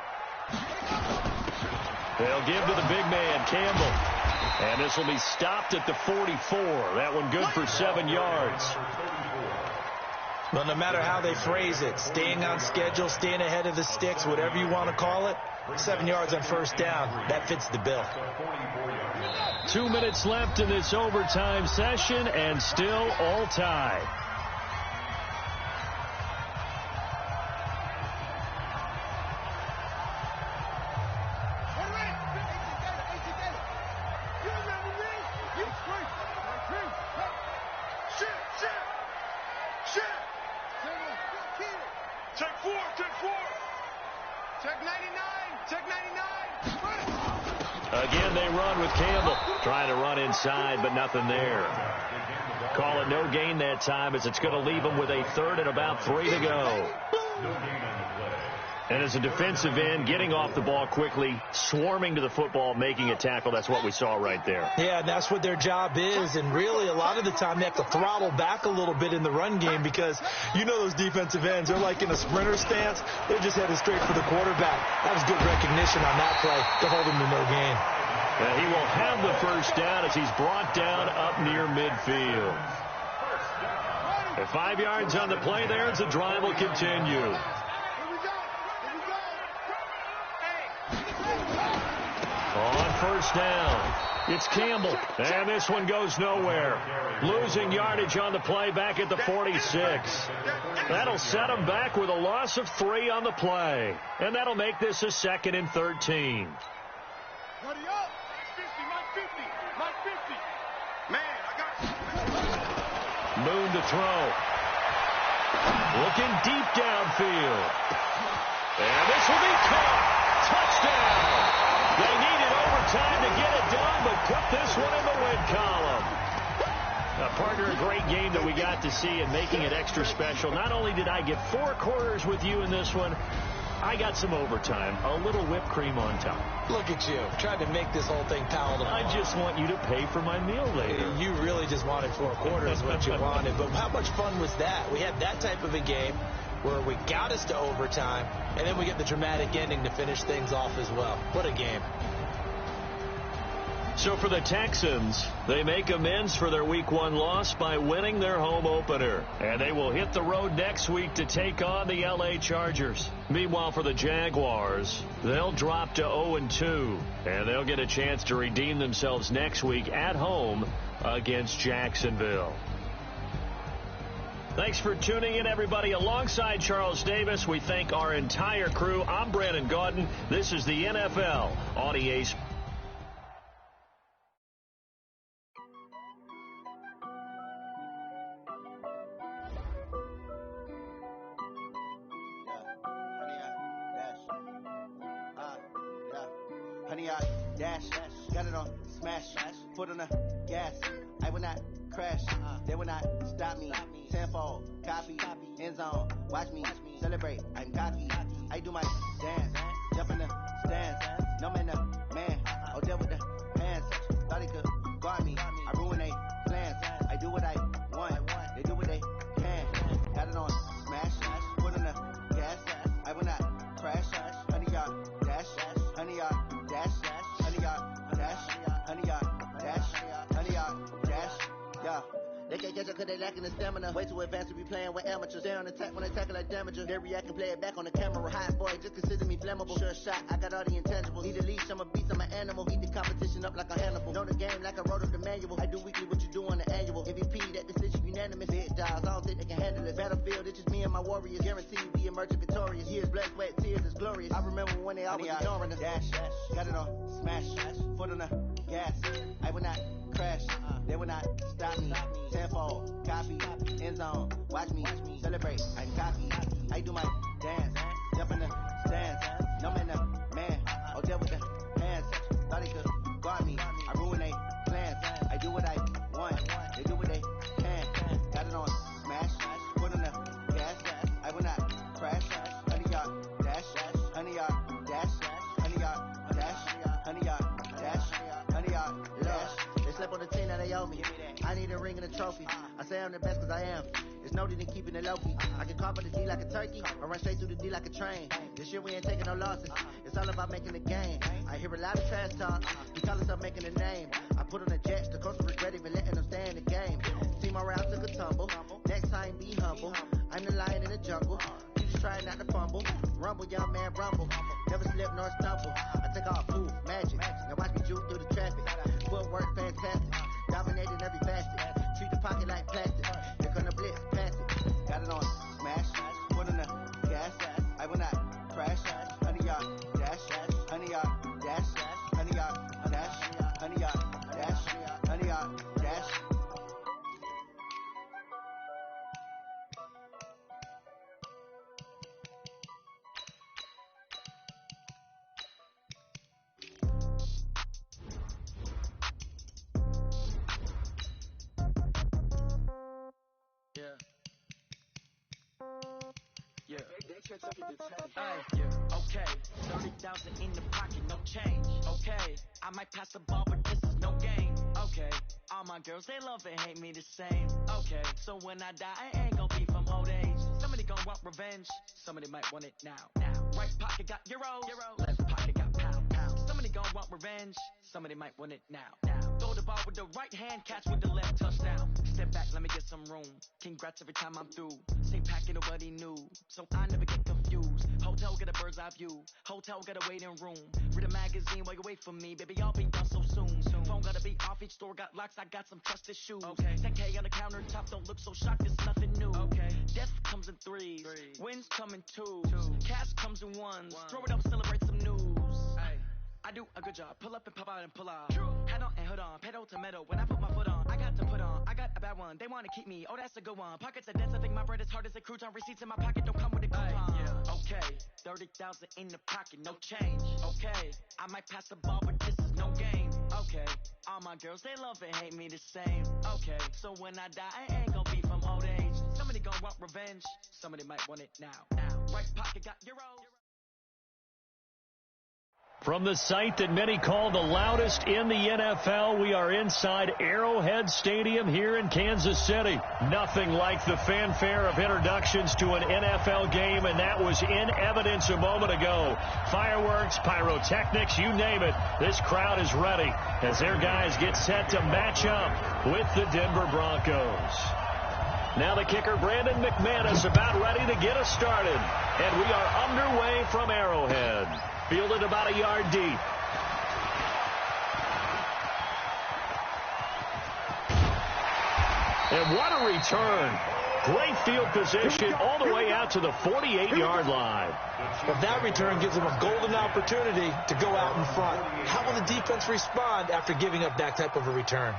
They'll give to the big man, Campbell. And this will be stopped at the 44. That one good for 7 yards. Well, no matter how they phrase it, staying on schedule, staying ahead of the sticks, whatever you want to call it, 7 yards on first down, that fits the bill. 2 minutes left in this overtime session, and still all tied. Again, they run with Campbell. Trying to run inside, but nothing there. Call it no gain that time, as it's going to leave them with a third and about 3 to go. And as a defensive end, getting off the ball quickly, swarming to the football, making a tackle, that's what we saw right there. Yeah, that's what their job is, and really a lot of the time they have to throttle back a little bit in the run game, because you know those defensive ends, they're like in a sprinter stance. They're just headed straight for the quarterback. That was good recognition on that play to hold him to no gain. He will have the first down as he's brought down up near midfield. At 5 yards on the play there, as the drive will continue. On first down, it's Campbell, and this one goes nowhere. Losing yardage on the play back at the 46. That'll set him back with a loss of 3 on the play, and that'll make this a 2nd and 13. Moon to throw. Looking deep downfield. And this will be caught. Touchdown. They needed overtime to get it done, but put this one in the win column. Partner, a great game that we got to see and making it extra special. Not only did I get 4 quarters with you in this one, I got some overtime, a little whipped cream on top. Look at you, trying to make this whole thing palatable. I just want you to pay for my meal later. You really just wanted 4 quarters what you wanted, but how much fun was that? We had that type of a game where we got us to overtime, and then we get the dramatic ending to finish things off as well. What a game. So for the Texans, they make amends for their Week 1 loss by winning their home opener. And they will hit the road next week to take on the L.A. Chargers. Meanwhile, for the Jaguars, they'll drop to 0-2. And they'll get a chance to redeem themselves next week at home against Jacksonville. Thanks for tuning in, everybody. Alongside Charles Davis, we thank our entire crew. I'm Brandon Gaudin. This is the NFL on EA Sports. Honey, I dash, got it on smash, foot on the gas. I will not crash, they will not stop me. Tenfold, copy, end zone, watch me celebrate. I'm cocky, I do my dance, jump in the stands. No man, man, oh, deal with the hands. Thought he could guard me, I ruin they plans. I do what I want, they do what they can. Got it on smash, foot on the gas. I will not crash, honey, y'all dash, honey, y'all dash, honey, y'all dash, honey, y'all dash, honey, y'all dash, yeah. They can't catch up cause they lacking the stamina. Way too advanced to be playing with amateurs. Stay on attack when they tackle like damager. They react and play it back on the camera. Hot boy, just consider me flammable. Sure shot, I got all the intangibles. Need a leash, I'm a beast, I'm an animal. Eat the competition up like a Hannibal. Know the game like I wrote up the manual. I do weekly what you do on the annual. MVP, that decision unanimous. Big dials, I don't think they can handle it. Battlefield, it's just me and my warriors. Guaranteed we emerge victorious. Years, blood, sweat, tears, it's glorious. I remember when they always ignoring us. Dash, got it on smash, foot on the gas. I will not crash, they will not stop me. Tenfold, copy, end zone, watch me celebrate. I'm cocky, I do my dance, jump in the stands. No man, man, oh, deal with the hands. Thought he could guard me, I ruin they plans. I do what I want, they do what they can. Got it on smash, foot on the gas. I will not crash, honey, y'all dash, honey, y'all dash, honey, y'all dash, honey, y'all dash, honey, y'all dash. They slept on the team, now they owe me. I need a ring and a trophy. I say I'm the best cause I am. It's no need in keeping it low-key. I can carve up the D like a turkey, or run straight through the D like a train. This year we ain't taking no losses. It's all about making a game. I hear a lot of trash talk. We call ourselves making a name. I put on the Jets, the coach will regret even letting them stay in the game. Team around took a tumble. Next time be humble. I'm the lion in the jungle. You just try not to fumble. Rumble, young man, rumble. Never slip nor stumble. I take off, move, magic. Now watch me juke through the traffic. Footwork fantastic. Dominating every facet. Treat the pocket like plastic. They're gonna blitz, pass it. Got it on smash. Foot on the gas. I will not crash. Honey, y'all dash. Honey, y'all dash. Honey, y'all dash. Honey, y'all dash. Honey, y'all dash. Okay, 30,000 in the pocket, no change. Okay, I might pass the ball, but this is no game. Okay, all my girls, they love and hate me the same. Okay, so when I die, I ain't gonna be from old age. Somebody gonna want revenge, somebody might want it now. Right pocket got euros, left pocket got pound. Somebody gonna want revenge, somebody might want it now. Throw the ball with the right hand, catch with the left, touchdown. Step back, let me get some room. Congrats every time I'm through. Same packet, nobody knew, so I never get confused. Hotel get a bird's eye view. Hotel get a waiting room. Read a magazine while you wait for me, baby. I'll be done so soon. Phone gotta be off. Each store got locks. I got some trusted shoes. Okay. 10K on the countertop. Don't look so shocked. It's nothing new. Okay. Death comes in threes. Wins come in twos. Cash comes in ones. Throw it up, celebrate some news. Ay. I do a good job. Pull up and pop out and pull off. Head on and hood on. Pedal to metal. When I put my foot on, I got to put on. I got a bad one. They want to keep me. Oh, that's a good one. Pockets are dense. I think my bread is hard as a crouton. Receipts in my pocket don't come with a coupon. Okay. 30,000 in the pocket. No change. Okay. I might pass the ball, but this is no game. Okay. Okay, all my girls, they love and hate me the same. Okay, so when I die, I ain't gonna be from old age. Somebody gonna want revenge. Somebody might want it now. Right pocket got euros. From the site that many call the loudest in the NFL, we are inside Arrowhead Stadium here in Kansas City. Nothing like the fanfare of introductions to an NFL game, and that was in evidence a moment ago. Fireworks, pyrotechnics, you name it. This crowd is ready as their guys get set to match up with the Denver Broncos. Now the kicker, Brandon McManus, about ready to get us started. And we are underway from Arrowhead. Fielded about a yard deep. And what a return. Great field position all the way out to the 48-yard line. Well, that return gives them a golden opportunity to go out in front. How will the defense respond after giving up that type of a return?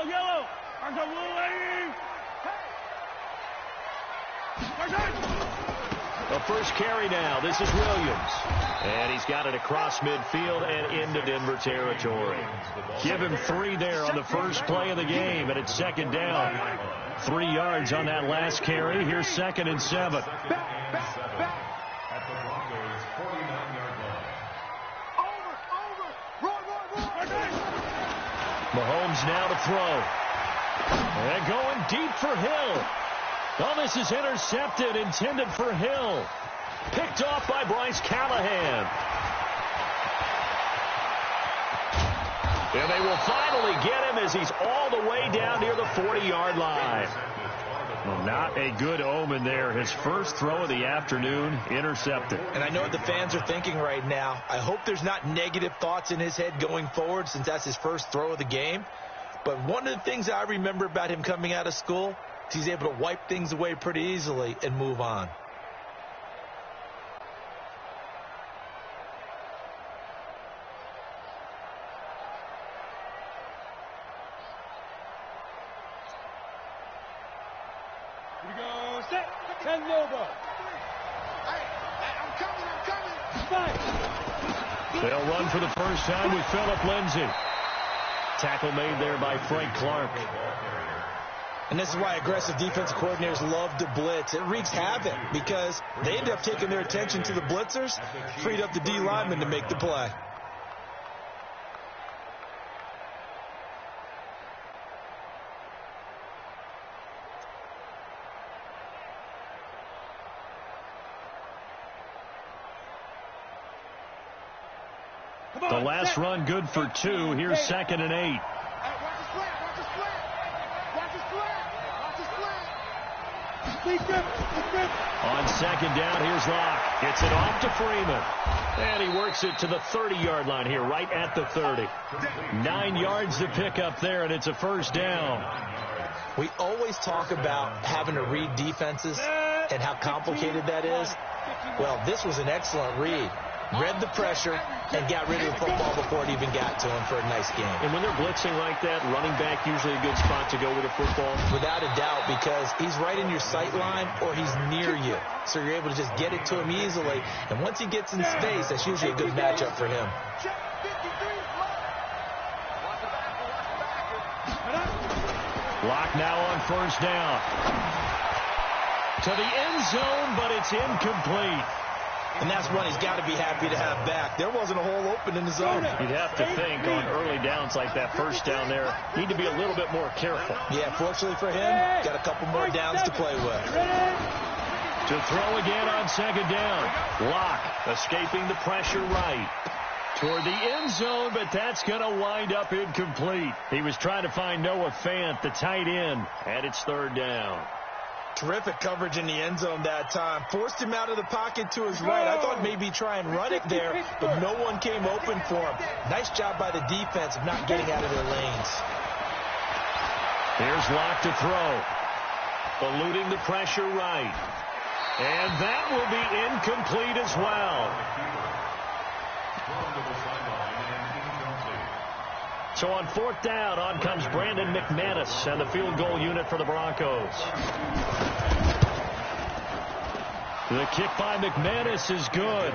Yellow. There's a little lady. The first carry now. This is Williams. And he's got it across midfield and into Denver territory. Give him 3 there on the first play of the game, and it's second down. 3 yards on that last carry. Here's 2nd and 7. At the Broncos' 49-yard line. Mahomes now to throw. And going deep for Hill. Oh, this is intercepted, intended for Hill. Picked off by Bryce Callahan. And they will finally get him as he's all the way down near the 40-yard line. Well, not a good omen there. His first throw of the afternoon, intercepted. And I know what the fans are thinking right now. I hope there's not negative thoughts in his head going forward since that's his first throw of the game. But one of the things I remember about him coming out of school is he's able to wipe things away pretty easily and move on. Here we go. Set. 10 Nova. I'm coming. Fight. They'll run for the first time with Phillip Lindsay. Tackle made there by Frank Clark. And this is why aggressive defensive coordinators love to blitz. It wreaks havoc because they end up taking their attention to the blitzers, freed up the D lineman to make the play. The last run good for 2. Here's 2nd and 8. On second down, here's Locke. Gets it off to Freeman. And he works it to the 30-yard line here, right at the 30. 9 yards to pick up there, and it's a first down. We always talk about having to read defenses and how complicated that is. Well, this was an excellent read. Read the pressure and got rid of the football before it even got to him for a nice game. And when they're blitzing like that, running back usually a good spot to go with a football. Without a doubt, because he's right in your sight line or he's near you. So you're able to just get it to him easily. And once he gets in space, that's usually a good matchup for him. Lock now on first down. To the end zone, but it's incomplete. And that's one he's got to be happy to have back. There wasn't a hole open in the zone. You'd have to think on early downs like that first down there, need to be a little bit more careful. Yeah, fortunately for him, got a couple more downs to play with. To throw again on second down. Lock escaping the pressure right. Toward the end zone, but that's going to wind up incomplete. He was trying to find Noah Fant, the tight end, and it's third down. Terrific coverage in the end zone that time. Forced him out of the pocket to his right. I thought maybe try and run it there, but no one came open for him. Nice job by the defense of not getting out of their lanes. Here's Locke to throw. Eluding the pressure right. And that will be incomplete as well. So on 4th down, on comes Brandon McManus and the field goal unit for the Broncos. The kick by McManus is good.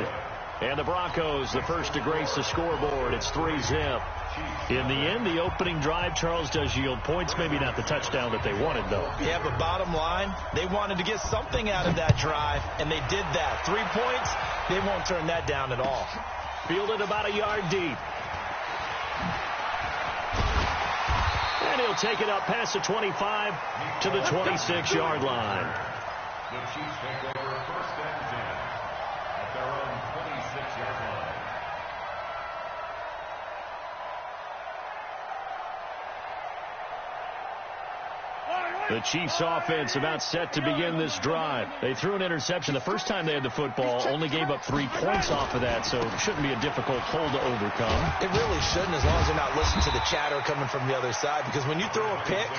And the Broncos, the first to grace the scoreboard. It's 3-zip. In the end, the opening drive, Charles, does yield points. Maybe not the touchdown that they wanted, though. Yeah, but bottom line, they wanted to get something out of that drive, and they did that. 3 points, they won't turn that down at all. Fielded about a yard deep. And he'll take it up past the 25 to the 26-yard line. The Chiefs take over 1st and 10 at their own 26-yard line. The Chiefs offense about set to begin this drive. They threw an interception the first time they had the football, only gave up 3 points off of that, so it shouldn't be a difficult hole to overcome. It really shouldn't, as long as they're not listening to the chatter coming from the other side, because when you throw a pick,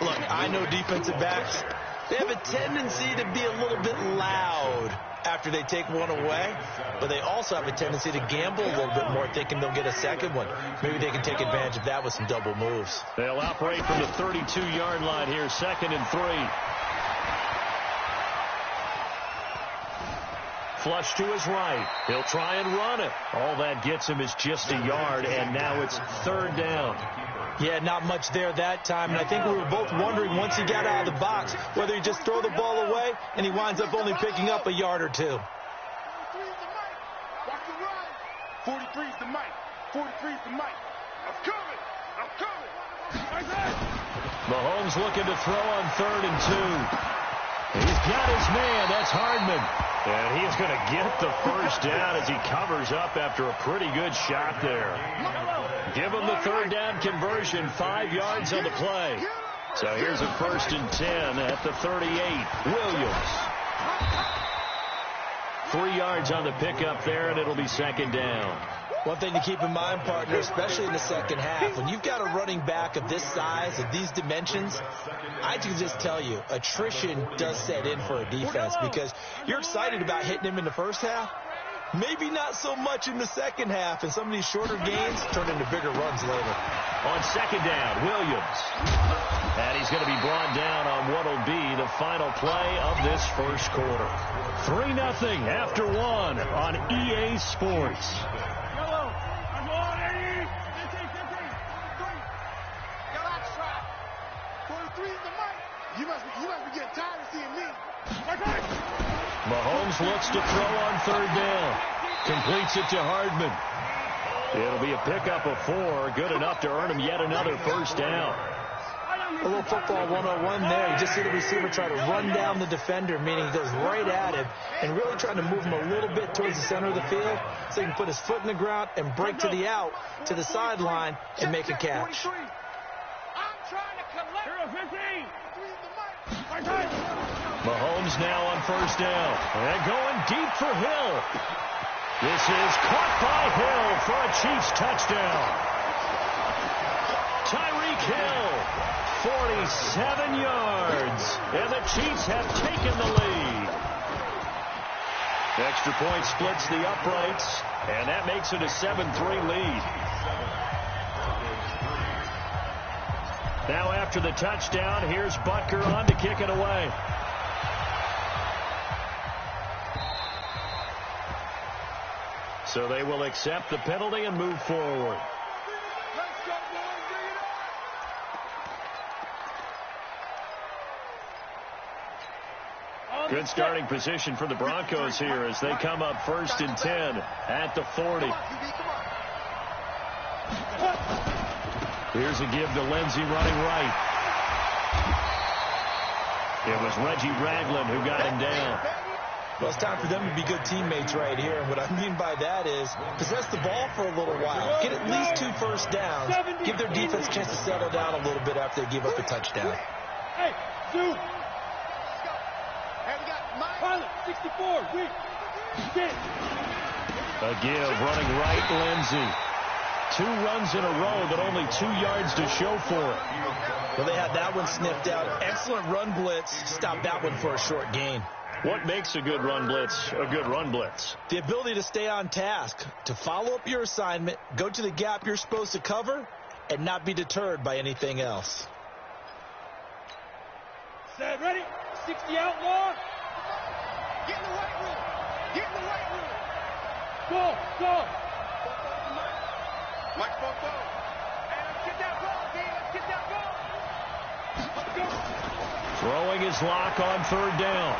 look, I know defensive backs, they have a tendency to be a little bit loud after they take one away, but they also have a tendency to gamble a little bit more, thinking they'll get a second one. Maybe they can take advantage of that with some double moves. They'll operate from the 32-yard line here, 2nd and 3. Flush to his right. He'll try and run it. All that gets him is just a yard, and now it's 3rd down. Yeah, not much there that time, and I think we were both wondering once he got out of the box whether he just throw the ball away and he winds up only picking up a yard or 2. 43's the mic. 43's the mic. I'm coming. Mahomes looking to throw on 3rd and 2. He's got his man. That's Hardman. And he's going to get the first down as he covers up after a pretty good shot there. Give him the 3rd down conversion, 5 yards on the play. So here's a 1st and 10 at the 38. Williams. 3 yards on the pickup there, and it'll be 2nd down. One thing to keep in mind, partner, especially in the second half, when you've got a running back of this size, of these dimensions, I can just tell you, attrition does set in for a defense because you're excited about hitting him in the first half. Maybe not so much in the second half, and some of these shorter gains turn into bigger runs later. On 2nd down, Williams. And he's going to be brought down on what will be the final play of this first quarter. 3-0 after 1 on EA Sports. You must be getting tired of seeing me. Mahomes looks to throw on 3rd down. Completes it to Hardman. It'll be a pickup of 4. Good enough to earn him yet another first down. A little football 101 there. You just see the receiver try to run down the defender, meaning he goes right at him and really trying to move him a little bit towards the center of the field so he can put his foot in the ground and break to the out, to the sideline, and make a catch. I'm trying to collect. 15. Mahomes now on 1st down. And going deep for Hill. This is caught by Hill for a Chiefs touchdown. Tyreek Hill, 47 yards. And the Chiefs have taken the lead. Extra point splits the uprights. And that makes it a 7-3 lead. Now after the touchdown, here's Butker on to kick it away. So they will accept the penalty and move forward. Good starting position for the Broncos here as they come up 1st and 10 at the 40. Here's a give to Lindsey running right. It was Reggie Ragland who got him down. Well, it's time for them to be good teammates right here. And what I mean by that is possess the ball for a little while. Get at least 2 first downs. Give their defense a chance to settle down a little bit after they give up a touchdown. Hey, shoot. Pilot, 64, weak. Sit. A give, running right, Lindsey. 2 runs in a row, but only 2 yards to show for it. Well, they had that one sniffed out. Excellent run blitz. Stopped that one for a short gain. What makes a good run blitz a good run blitz? The ability to stay on task, to follow up your assignment, go to the gap you're supposed to cover, and not be deterred by anything else. Set, ready? 60 outlaw. Get in the weight room. Get in the weight room. Go, go. Mike, go. Hey, let's get that ball, D. Let's get that ball. Let's go. Throwing his lock on 3rd down.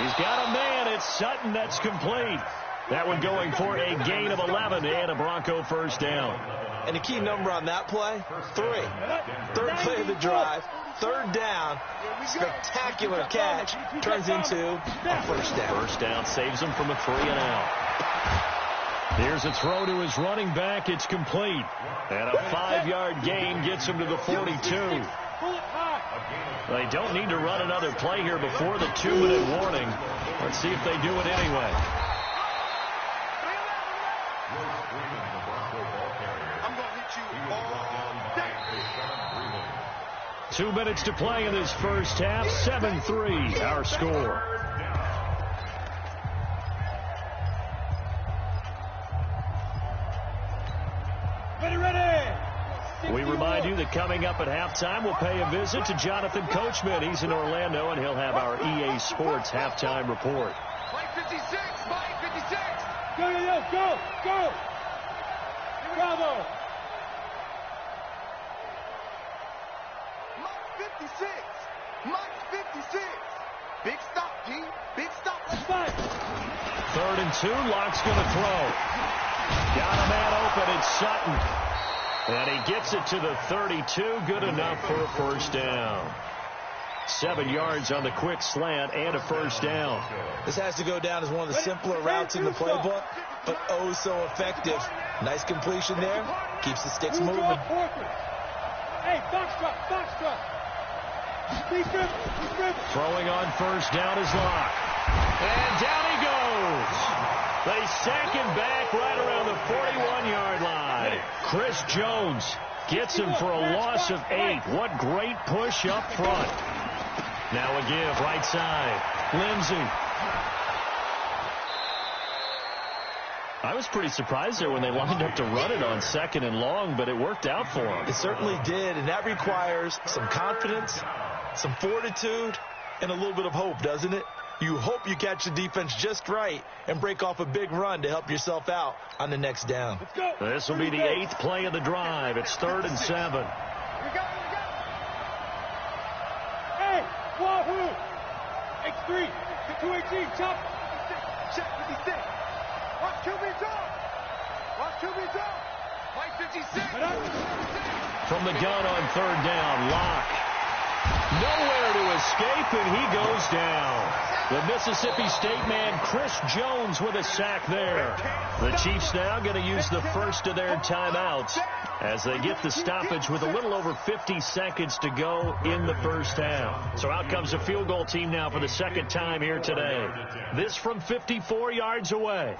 He's got a man. It's Sutton. That's complete. That one going for a gain of 11 and a Bronco first down. And the key number on that play, 3. 3rd play of the drive, 3rd down, spectacular catch, turns into a first down. First down saves him from a 3-and-out. Here's a throw to his running back. It's complete. And a 5-yard gain gets him to the 42. They don't need to run another play here before the 2-minute warning. Let's see if they do it anyway. I'm going to hit you all day. 2 minutes to play in this first half. 7-3 our score. We remind you that coming up at halftime, we'll pay a visit to Jonathan Coachman. He's in Orlando, and he'll have our EA Sports halftime report. Mike 56, Mike 56. Go. Bravo. Mike 56. Mike 56. Big stop, G. Big stop. Let's fight. 3rd and 2. Locke's going to throw. Got a man open. It's Sutton. And he gets it to the 32. Good enough for a first down. 7 yards on the quick slant and a first down. This has to go down as one of the simpler routes in the playbook, but oh so effective. Nice completion there. Keeps the sticks moving. Hey, box truck. Throwing on first down is Locke. And down he goes. They sack him back right around the 41-yard line. Chris Jones gets him for a loss of 8. What great push up front. Now a give right side. Lindsey. I was pretty surprised there when they lined up to run it on 2nd and long, but it worked out for them. It certainly did, and that requires some confidence, some fortitude, and a little bit of hope, doesn't it? You hope you catch the defense just right and break off a big run to help yourself out on the next down. This will be the 8th play of the drive. It's 3rd and 7. Hey, wahoo! X3, 218, chop. Check 56. Watch QB drop. Watch QB drop. Mike 56. From the gun on 3rd down, Locke. Nowhere to escape, and he goes down. The Mississippi State man, Chris Jones, with a sack there. The Chiefs now going to use the first of their timeouts as they get the stoppage with a little over 50 seconds to go in the first half. So out comes a field goal team now for the 2nd time here today. This from 54 yards away.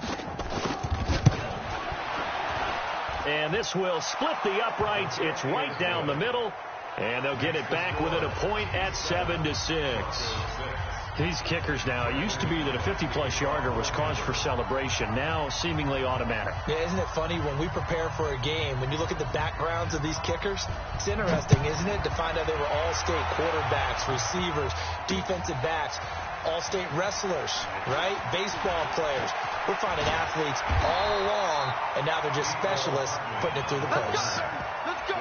And this will split the uprights. It's right down the middle. And they'll get it back within a point at 7-6. These kickers now, it used to be that a 50-plus yarder was cause for celebration. Now seemingly automatic. Yeah, isn't it funny when we prepare for a game, when you look at the backgrounds of these kickers, it's interesting, isn't it, to find out they were all-state quarterbacks, receivers, defensive backs, all-state wrestlers, right? Baseball players. We're finding athletes all along, and now they're just specialists putting it through the posts. Let's go.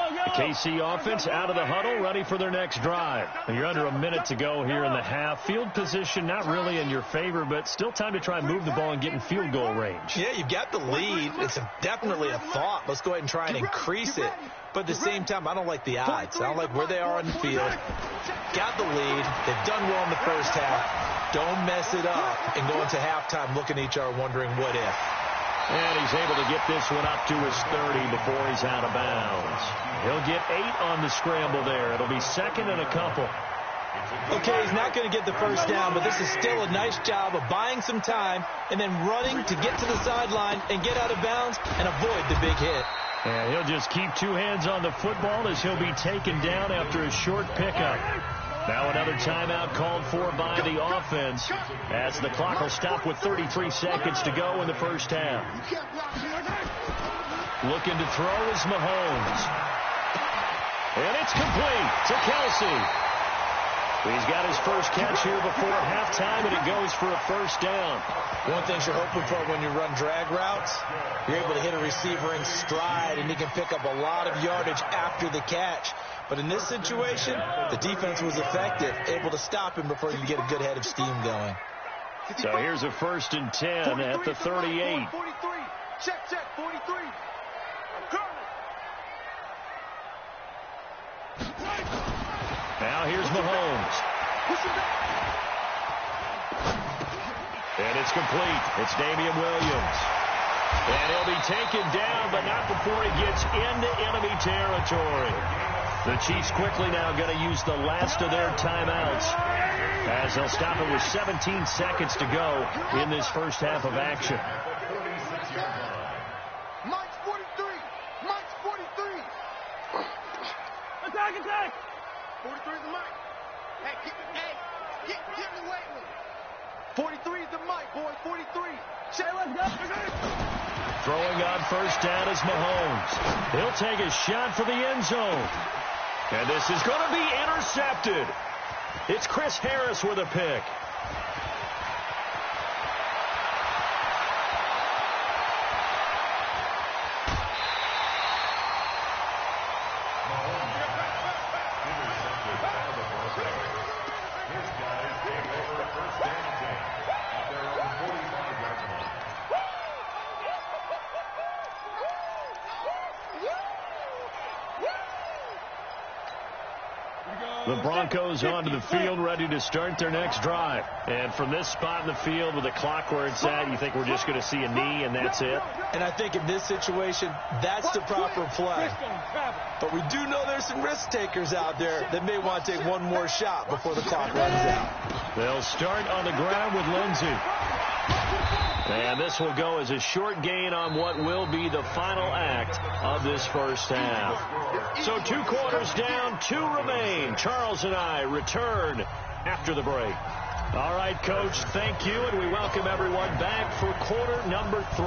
The KC offense out of the huddle, ready for their next drive. You're under a minute to go here in the half. Field position not really in your favor, but still time to try and move the ball and get in field goal range. Yeah, you've got the lead. It's definitely a thought. Let's go ahead and try and increase it. But at the same time, I don't like the odds. I don't like where they are on the field. Got the lead. They've done well in the first half. Don't mess it up and go into halftime looking at each other wondering what if. And he's able to get this one up to his 30 before he's out of bounds. He'll get 8 on the scramble there. It'll be second and a couple. Okay, he's not going to get the first down, but this is still a nice job of buying some time and then running to get to the sideline and get out of bounds and avoid the big hit. And he'll just keep 2 hands on the football as he'll be taken down after a short pickup. Now another timeout called for by the offense as the clock will stop with 33 seconds to go in the first half. Looking to throw is Mahomes. And it's complete to Kelsey. He's got his first catch here before halftime, and it goes for a first down. One thing you're hoping for when you run drag routes, you're able to hit a receiver in stride, and he can pick up a lot of yardage after the catch. But in this situation, the defense was effective, able to stop him before he could get a good head of steam going. So here's a 1st and 10 at the 38. 43. Check, 43. I'm coming. Now here's Mahomes. And it's complete. It's Damian Williams. And he'll be taken down, but not before he gets into enemy territory. The Chiefs quickly now going to use the last of their timeouts as they'll stop it with 17 seconds to go in this first half of action. Mike's 43. Mike's 43. Attack. 43 is the Mike. Hey, get me waiting. 43 is the Mike, boy. 43. Check, let's go. Throwing on first down is Mahomes. He'll take a shot for the end zone. And this is going to be intercepted. It's Chris Harris with a pick. The Broncos onto the field, ready to start their next drive. And from this spot in the field with the clock where it's at, you think we're just going to see a knee and that's it? And I think in this situation, that's the proper play. But we do know there's some risk takers out there that may want to take one more shot before the clock runs out. They'll start on the ground with Lindsey. And this will go as a short gain on what will be the final act of this first half. So 2 quarters down, 2 remain. Charles and I return after the break. All right, Coach, thank you, and we welcome everyone back for quarter number 3.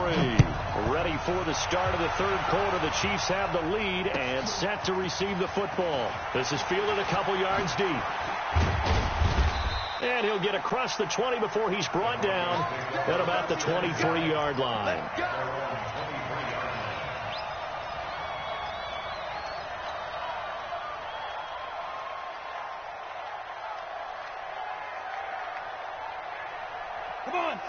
Ready for the start of the third quarter. The Chiefs have the lead and set to receive the football. This is fielded a couple yards deep. And he'll get across the 20 before he's brought down at about the 23-yard line.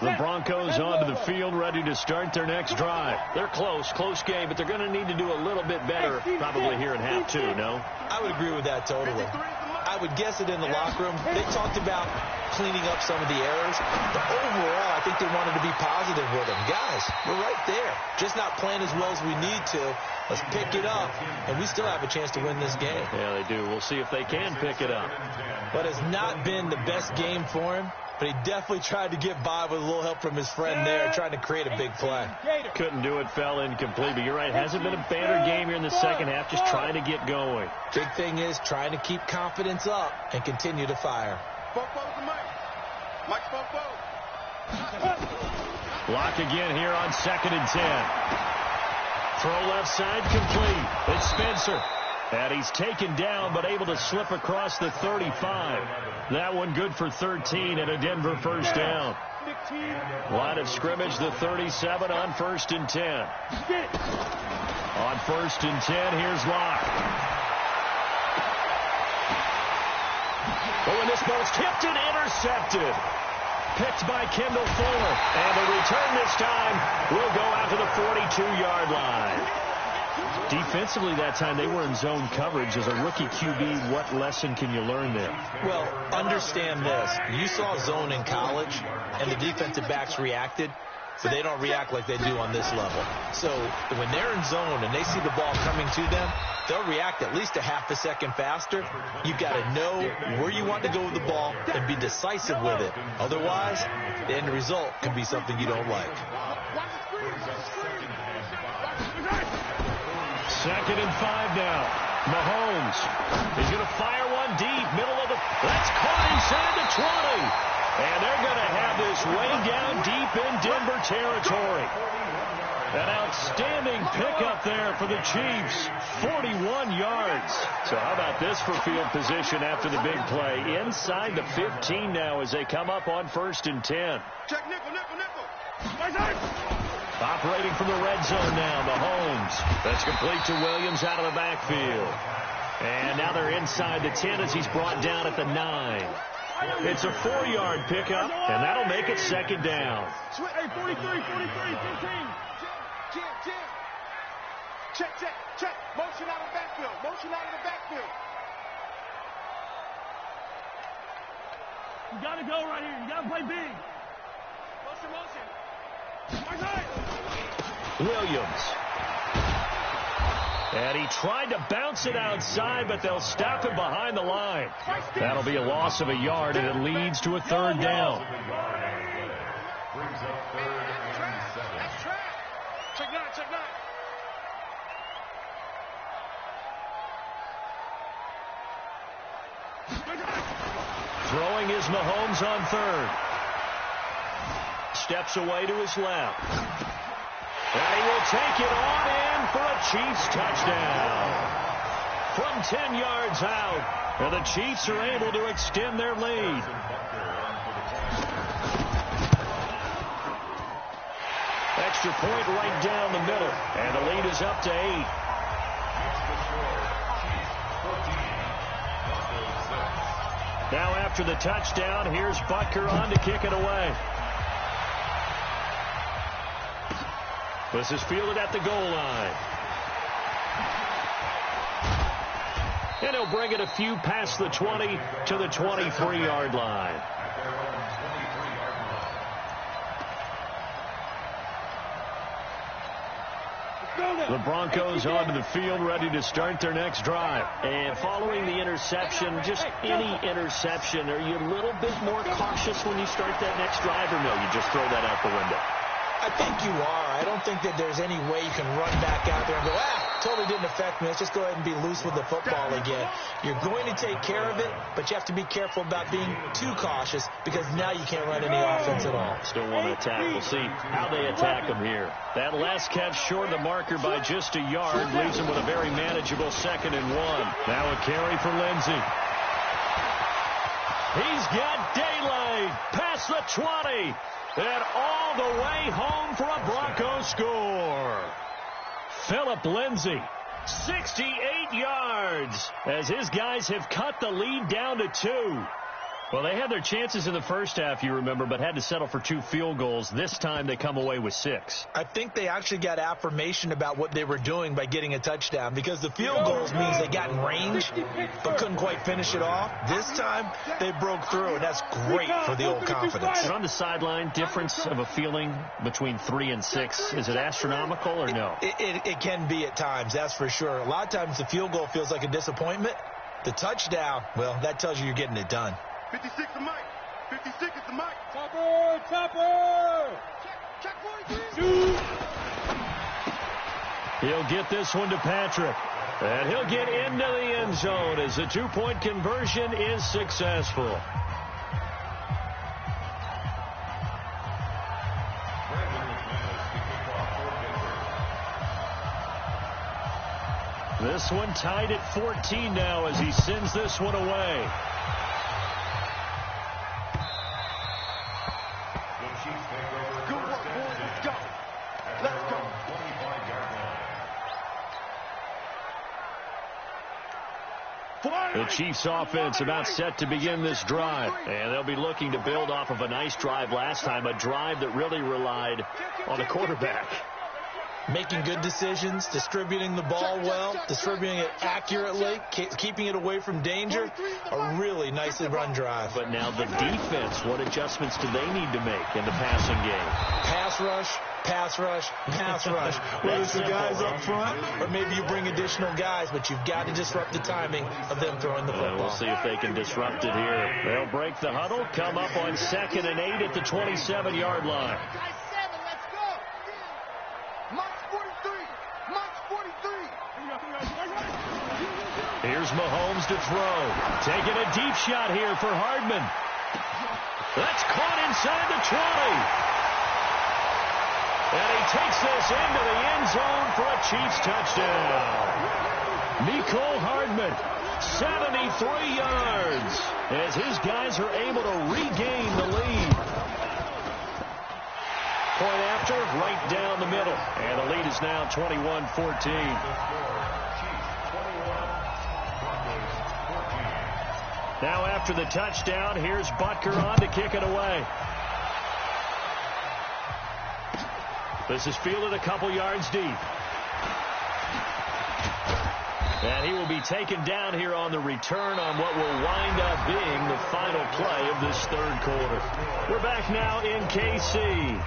The Broncos onto the field, ready to start their next drive. They're close game, but they're going to need to do a little bit better probably here in half 2, no? I would agree with that totally. I would guess it in the locker room. They talked about cleaning up some of the errors, but overall, I think they wanted to be positive with them. Guys, we're right there. Just not playing as well as we need to. Let's pick it up, and we still have a chance to win this game. Yeah, they do. We'll see if they can pick it up. But it's not been the best game for him, but he definitely tried to get by with a little help from his friend there, trying to create a big play. Couldn't do it, fell incomplete, but you're right. Hasn't been a banner game here in the second half, just trying to get going. Big thing is trying to keep confidence up and continue to fire. Mike's Block again here on 2nd and 10. Throw left side complete. It's Spencer. And he's taken down, but able to slip across the 35. That one good for 13 and a Denver first down. Line of scrimmage, the 37 on 1st and 10. On 1st and 10, here's Locke. Oh, and this ball's tipped and intercepted. Picked by Kendall Fuller. And the return this time will go out to the 42-yard line. Defensively that time, they were in zone coverage. As a rookie QB, what lesson can you learn there? Well, understand this. You saw zone in college, and the defensive backs reacted. but they don't react like they do on this level. So when they're in zone and they see the ball coming to them, they'll react at least a half a second faster. You've got to know where you want to go with the ball and be decisive with it. Otherwise, the end result can be something you don't like. 2nd and 5 now. Mahomes. He's going to fire one deep. Middle of the... That's caught inside the 20. And they're going to have this way down deep in Denver territory. An outstanding pickup there for the Chiefs. 41 yards. So how about this for field position after the big play? Inside the 15 now as they come up on 1st and 10. Check nickel. Operating from the red zone now, Mahomes. That's complete to Williams out of the backfield. And now they're inside the 10 as he's brought down at the 9. It's a 4-yard pickup, and that'll make it 2nd down. Hey, 43, 15. Check. Motion out of the backfield. You got to go right here. You got to play big. Motion. Williams. And he tried to bounce it outside, but they'll stop him behind the line. That'll be a loss of a yard, and it leads to a 3rd down. Brings up 3rd and 7. Check 9. Throwing is Mahomes on 3rd. Steps away to his left. And he will take it on in for a Chiefs touchdown. From 10 yards out, and the Chiefs are able to extend their lead. Extra point right down the middle, and the lead is up to 8. Now after the touchdown, here's Butker on to kick it away. This is fielded at the goal line. And he'll bring it a few past the 20 to the 23-yard line. The Broncos onto the field, ready to start their next drive. And following the interception, just any interception, are you a little bit more cautious when you start that next drive, or no, you just throw that out the window? I think you are. I don't think that there's any way you can run back out there and go, totally didn't affect me. Let's just go ahead and be loose with the football again. You're going to take care of it, but you have to be careful about being too cautious because now you can't run any offense at all. Still want to attack. We'll see how they attack him here. That last catch short of the marker by just a yard leaves him with a very manageable 2nd and 1. Now a carry for Lindsey. He's got daylight past the 20. And all the way home for a Broncos score. Philip Lindsay, 68 yards, as his guys have cut the lead down to 2. Well, they had their chances in the first half, you remember, but had to settle for 2 field goals. This time they come away with 6. I think they actually got affirmation about what they were doing by getting a touchdown because the field goals means they got in range but couldn't quite finish it off. This time they broke through, and that's great for the old confidence. And on the sideline, difference of a feeling between 3 and 6, is it astronomical or no? It can be at times, that's for sure. A lot of times the field goal feels like a disappointment. The touchdown, well, that tells you you're getting it done. 56 is Mike. 56 is the Mike. Chopper! Check 43. He'll get this one to Patrick. And he'll get into the end zone as the 2-point conversion is successful. This one tied at 14 now as he sends this one away. Good work, boys. Let's go. Let's go. The Chiefs offense about set to begin this drive, and they'll be looking to build off of a nice drive last time, a drive that really relied on the quarterback. Making good decisions, distributing the ball well, distributing it accurately, keeping it away from danger. A really nicely run drive. But now the defense, what adjustments do they need to make in the passing game? Pass rush, pass rush, pass rush. Whether it's the guys up front or maybe you bring additional guys, but you've got to disrupt the timing of them throwing the football. We'll see if they can disrupt it here. They'll break the huddle, come up on 2nd and 8 at the 27-yard line. Here's Mahomes to throw. Taking a deep shot here for Hardman. That's caught inside the 20. And he takes this into the end zone for a Chiefs touchdown. Mecole Hardman, 73 yards, as his guys are able to regain the lead. Point after, right down the middle. And the lead is now 21-14. Now after the touchdown, here's Butker on to kick it away. This is fielded a couple yards deep. And he will be taken down here on the return on what will wind up being the final play of this third quarter. We're back now in KC.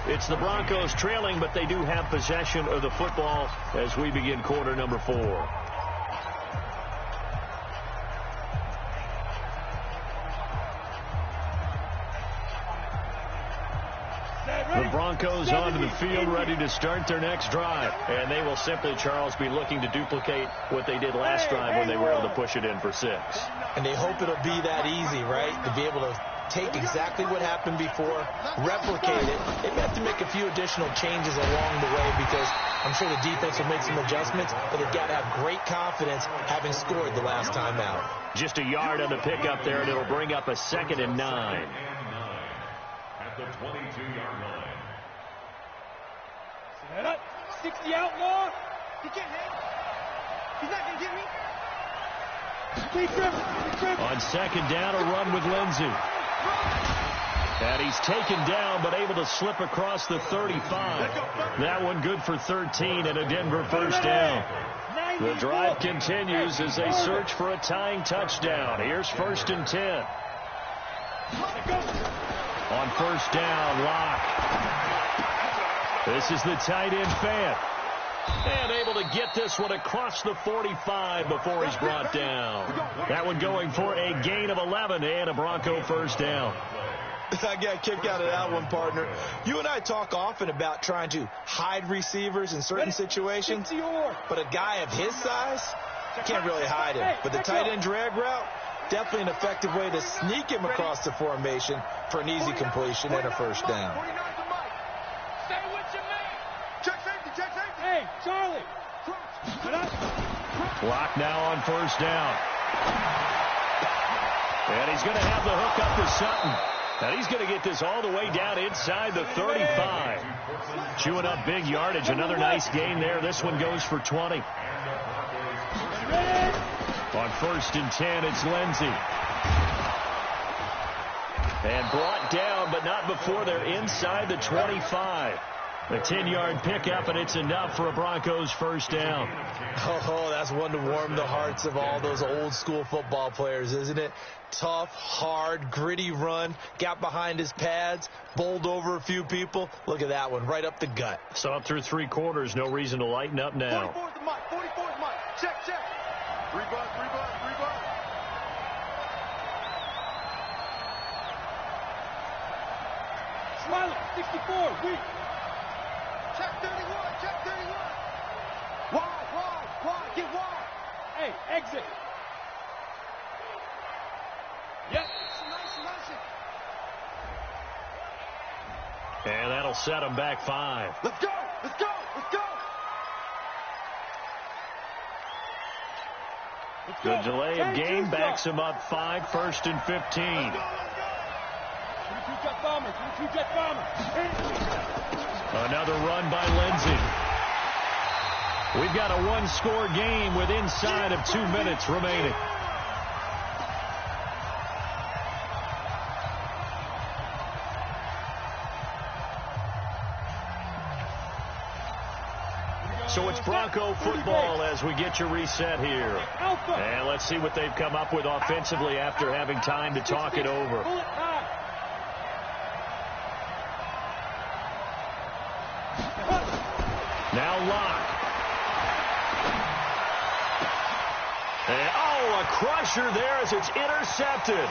It's the Broncos trailing, but they do have possession of the football as we begin quarter number 4. The Broncos onto the field, ready to start their next drive. And they will simply, Charles, be looking to duplicate what they did last drive when they were able to push it in for 6. And they hope it'll be that easy, right? To be able to take exactly what happened before, replicate it. They may have to make a few additional changes along the way because I'm sure the defense will make some adjustments, but they've got to have great confidence having scored the last time out. Just a yard on the pickup there, and it'll bring up a 2nd and 9. At the 22-yard line. 60 outlaw. He can't hit. He's not going to get me. On 2nd down, a run with Lindsey. And he's taken down, but able to slip across the 35. That one good for 13 and a Denver first down. The drive continues as they search for a tying touchdown. Here's 1st and 10. On 1st down, Locke. This is the tight end Fant. And able to get this one across the 45 before he's brought down. That one going for a gain of 11 and a Bronco first down. I got a kick out of that one, partner. You and I talk often about trying to hide receivers in certain situations, but a guy of his size can't really hide him. But the tight end drag route, definitely an effective way to sneak him across the formation for an easy completion and a first down. Hey, Charlie. Clock now on 1st down. And he's going to have the hook up to Sutton. And he's going to get this all the way down inside the 35. Chewing up big yardage. Another nice gain there. This one goes for 20. On 1st and 10, it's Lindsey. And brought down, but not before they're inside the 25. A 10-yard pickup, and it's enough for a Broncos first down. Oh, that's one to warm the hearts of all those old-school football players, isn't it? Tough, hard, gritty run. Got behind his pads, bowled over a few people. Look at that one, right up the gut. So up through 3 quarters, no reason to lighten up now. 44's the mic. 44's mic. Check. 3 bucks. Smiley, 64, weak. Check 31. Wide. Get wide. Hey, exit. Yep. Nice. And that'll set them back 5. Let's go. The delay of game backs him up 5, 1st and 15. 22-jet bomber. Another run by Lindsey. We've got a 1-score game with inside of 2 minutes remaining. So it's Bronco football as we get you reset here. And let's see what they've come up with offensively after having time to talk it over. Now Locke. And, a crusher there as it's intercepted.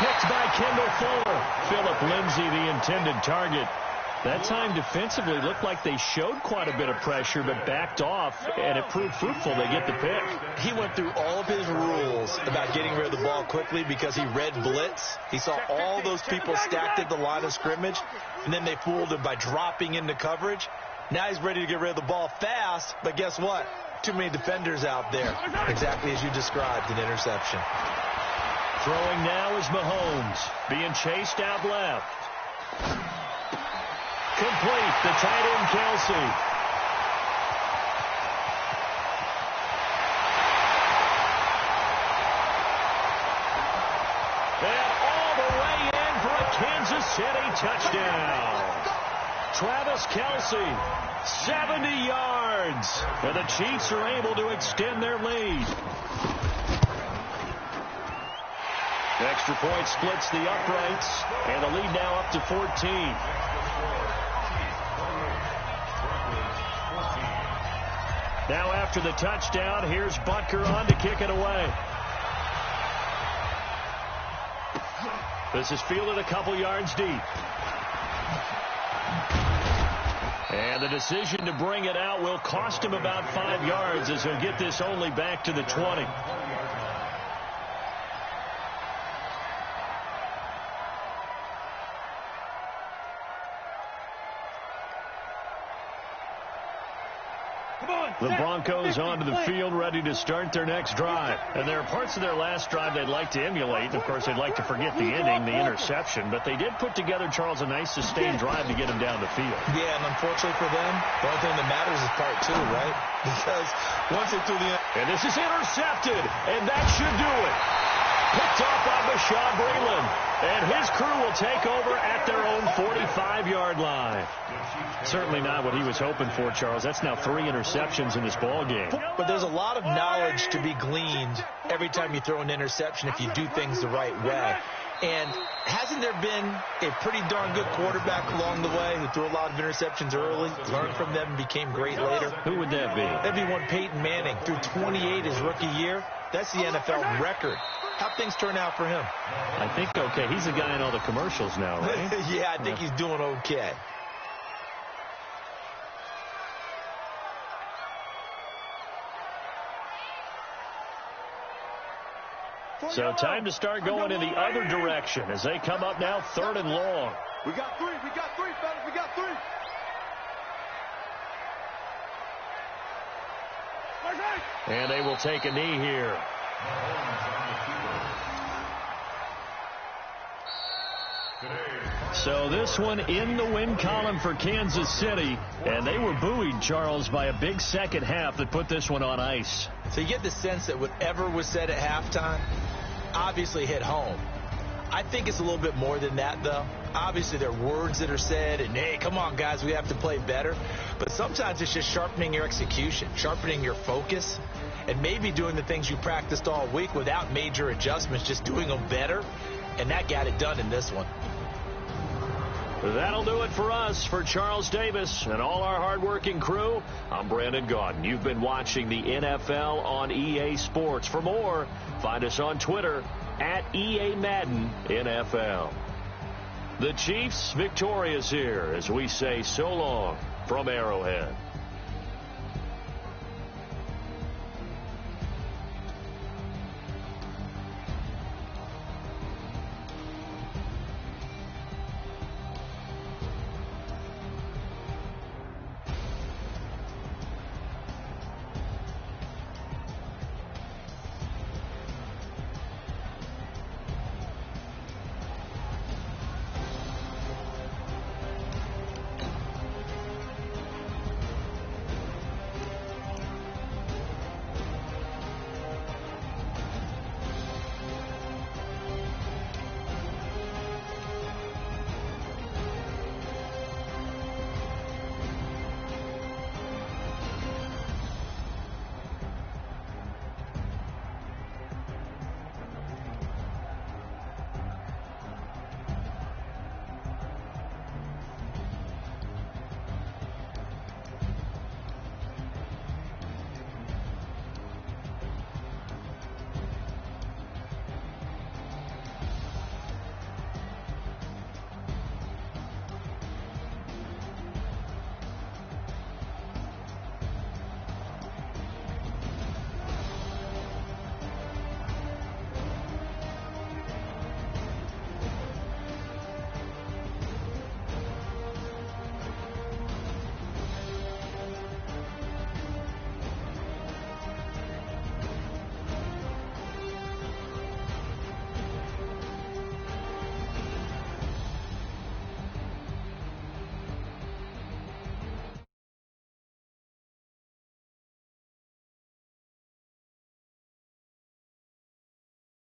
Picked by Kendall Fuller. Philip Lindsay, the intended target. That time defensively looked like they showed quite a bit of pressure but backed off, and it proved fruitful. They get the pick. He went through all of his rules about getting rid of the ball quickly because he read blitz. He saw all those people stacked at the line of scrimmage, and then they fooled him by dropping into coverage. Now he's ready to get rid of the ball fast, but guess what? Too many defenders out there. Exactly as you described, an interception. Throwing now is Mahomes, being chased out left. Complete, the tight end Kelsey. And all the way in for a Kansas City touchdown. Travis Kelsey, 70 yards. And the Chiefs are able to extend their lead. Extra point splits the uprights, and the lead now up to 14. Now after the touchdown, here's Butker on to kick it away. This is fielded a couple yards deep. And the decision to bring it out will cost him about 5 yards as he'll get this only back to the 20. The Broncos onto the field, ready to start their next drive. And there are parts of their last drive they'd like to emulate. Of course, they'd like to forget the ending, the interception. But they did put together, Charles, a nice sustained drive to get him down the field. Yeah, and unfortunately for them, the only thing that matters is part two, right? Because once they threw the... And this is intercepted, and that should do it. Picked off by Bashaud Breeland. And his crew will take over at their own 45-yard line. Certainly not what he was hoping for, Charles. That's now 3 interceptions in this ball game. But there's a lot of knowledge to be gleaned every time you throw an interception if you do things the right way. And hasn't there been a pretty darn good quarterback along the way who threw a lot of interceptions early, learned from them, and became great later? Who would that be? That'd be one Peyton Manning. Threw 28 his rookie year. That's the NFL record. How'd things turn out for him? I think okay. He's the guy in all the commercials now, right? Yeah, I think he's doing okay. So time to start going in the other direction as they come up now 3rd and long. We got three, fellas, we got 3. And they will take a knee here. So this one in the win column for Kansas City, and they were buoyed, Charles, by a big second half that put this one on ice. So you get the sense that whatever was said at halftime obviously hit home. I think it's a little bit more than that, though. Obviously, there are words that are said, and, hey, come on, guys, we have to play better. But sometimes it's just sharpening your execution, sharpening your focus, and maybe doing the things you practiced all week without major adjustments, just doing them better. And that got it done in this one. That'll do it for us. For Charles Davis and all our hardworking crew, I'm Brandon Gaudin. You've been watching the NFL on EA Sports. For more, find us on Twitter at EA Madden NFL. The Chiefs victorious here as we say so long from Arrowhead.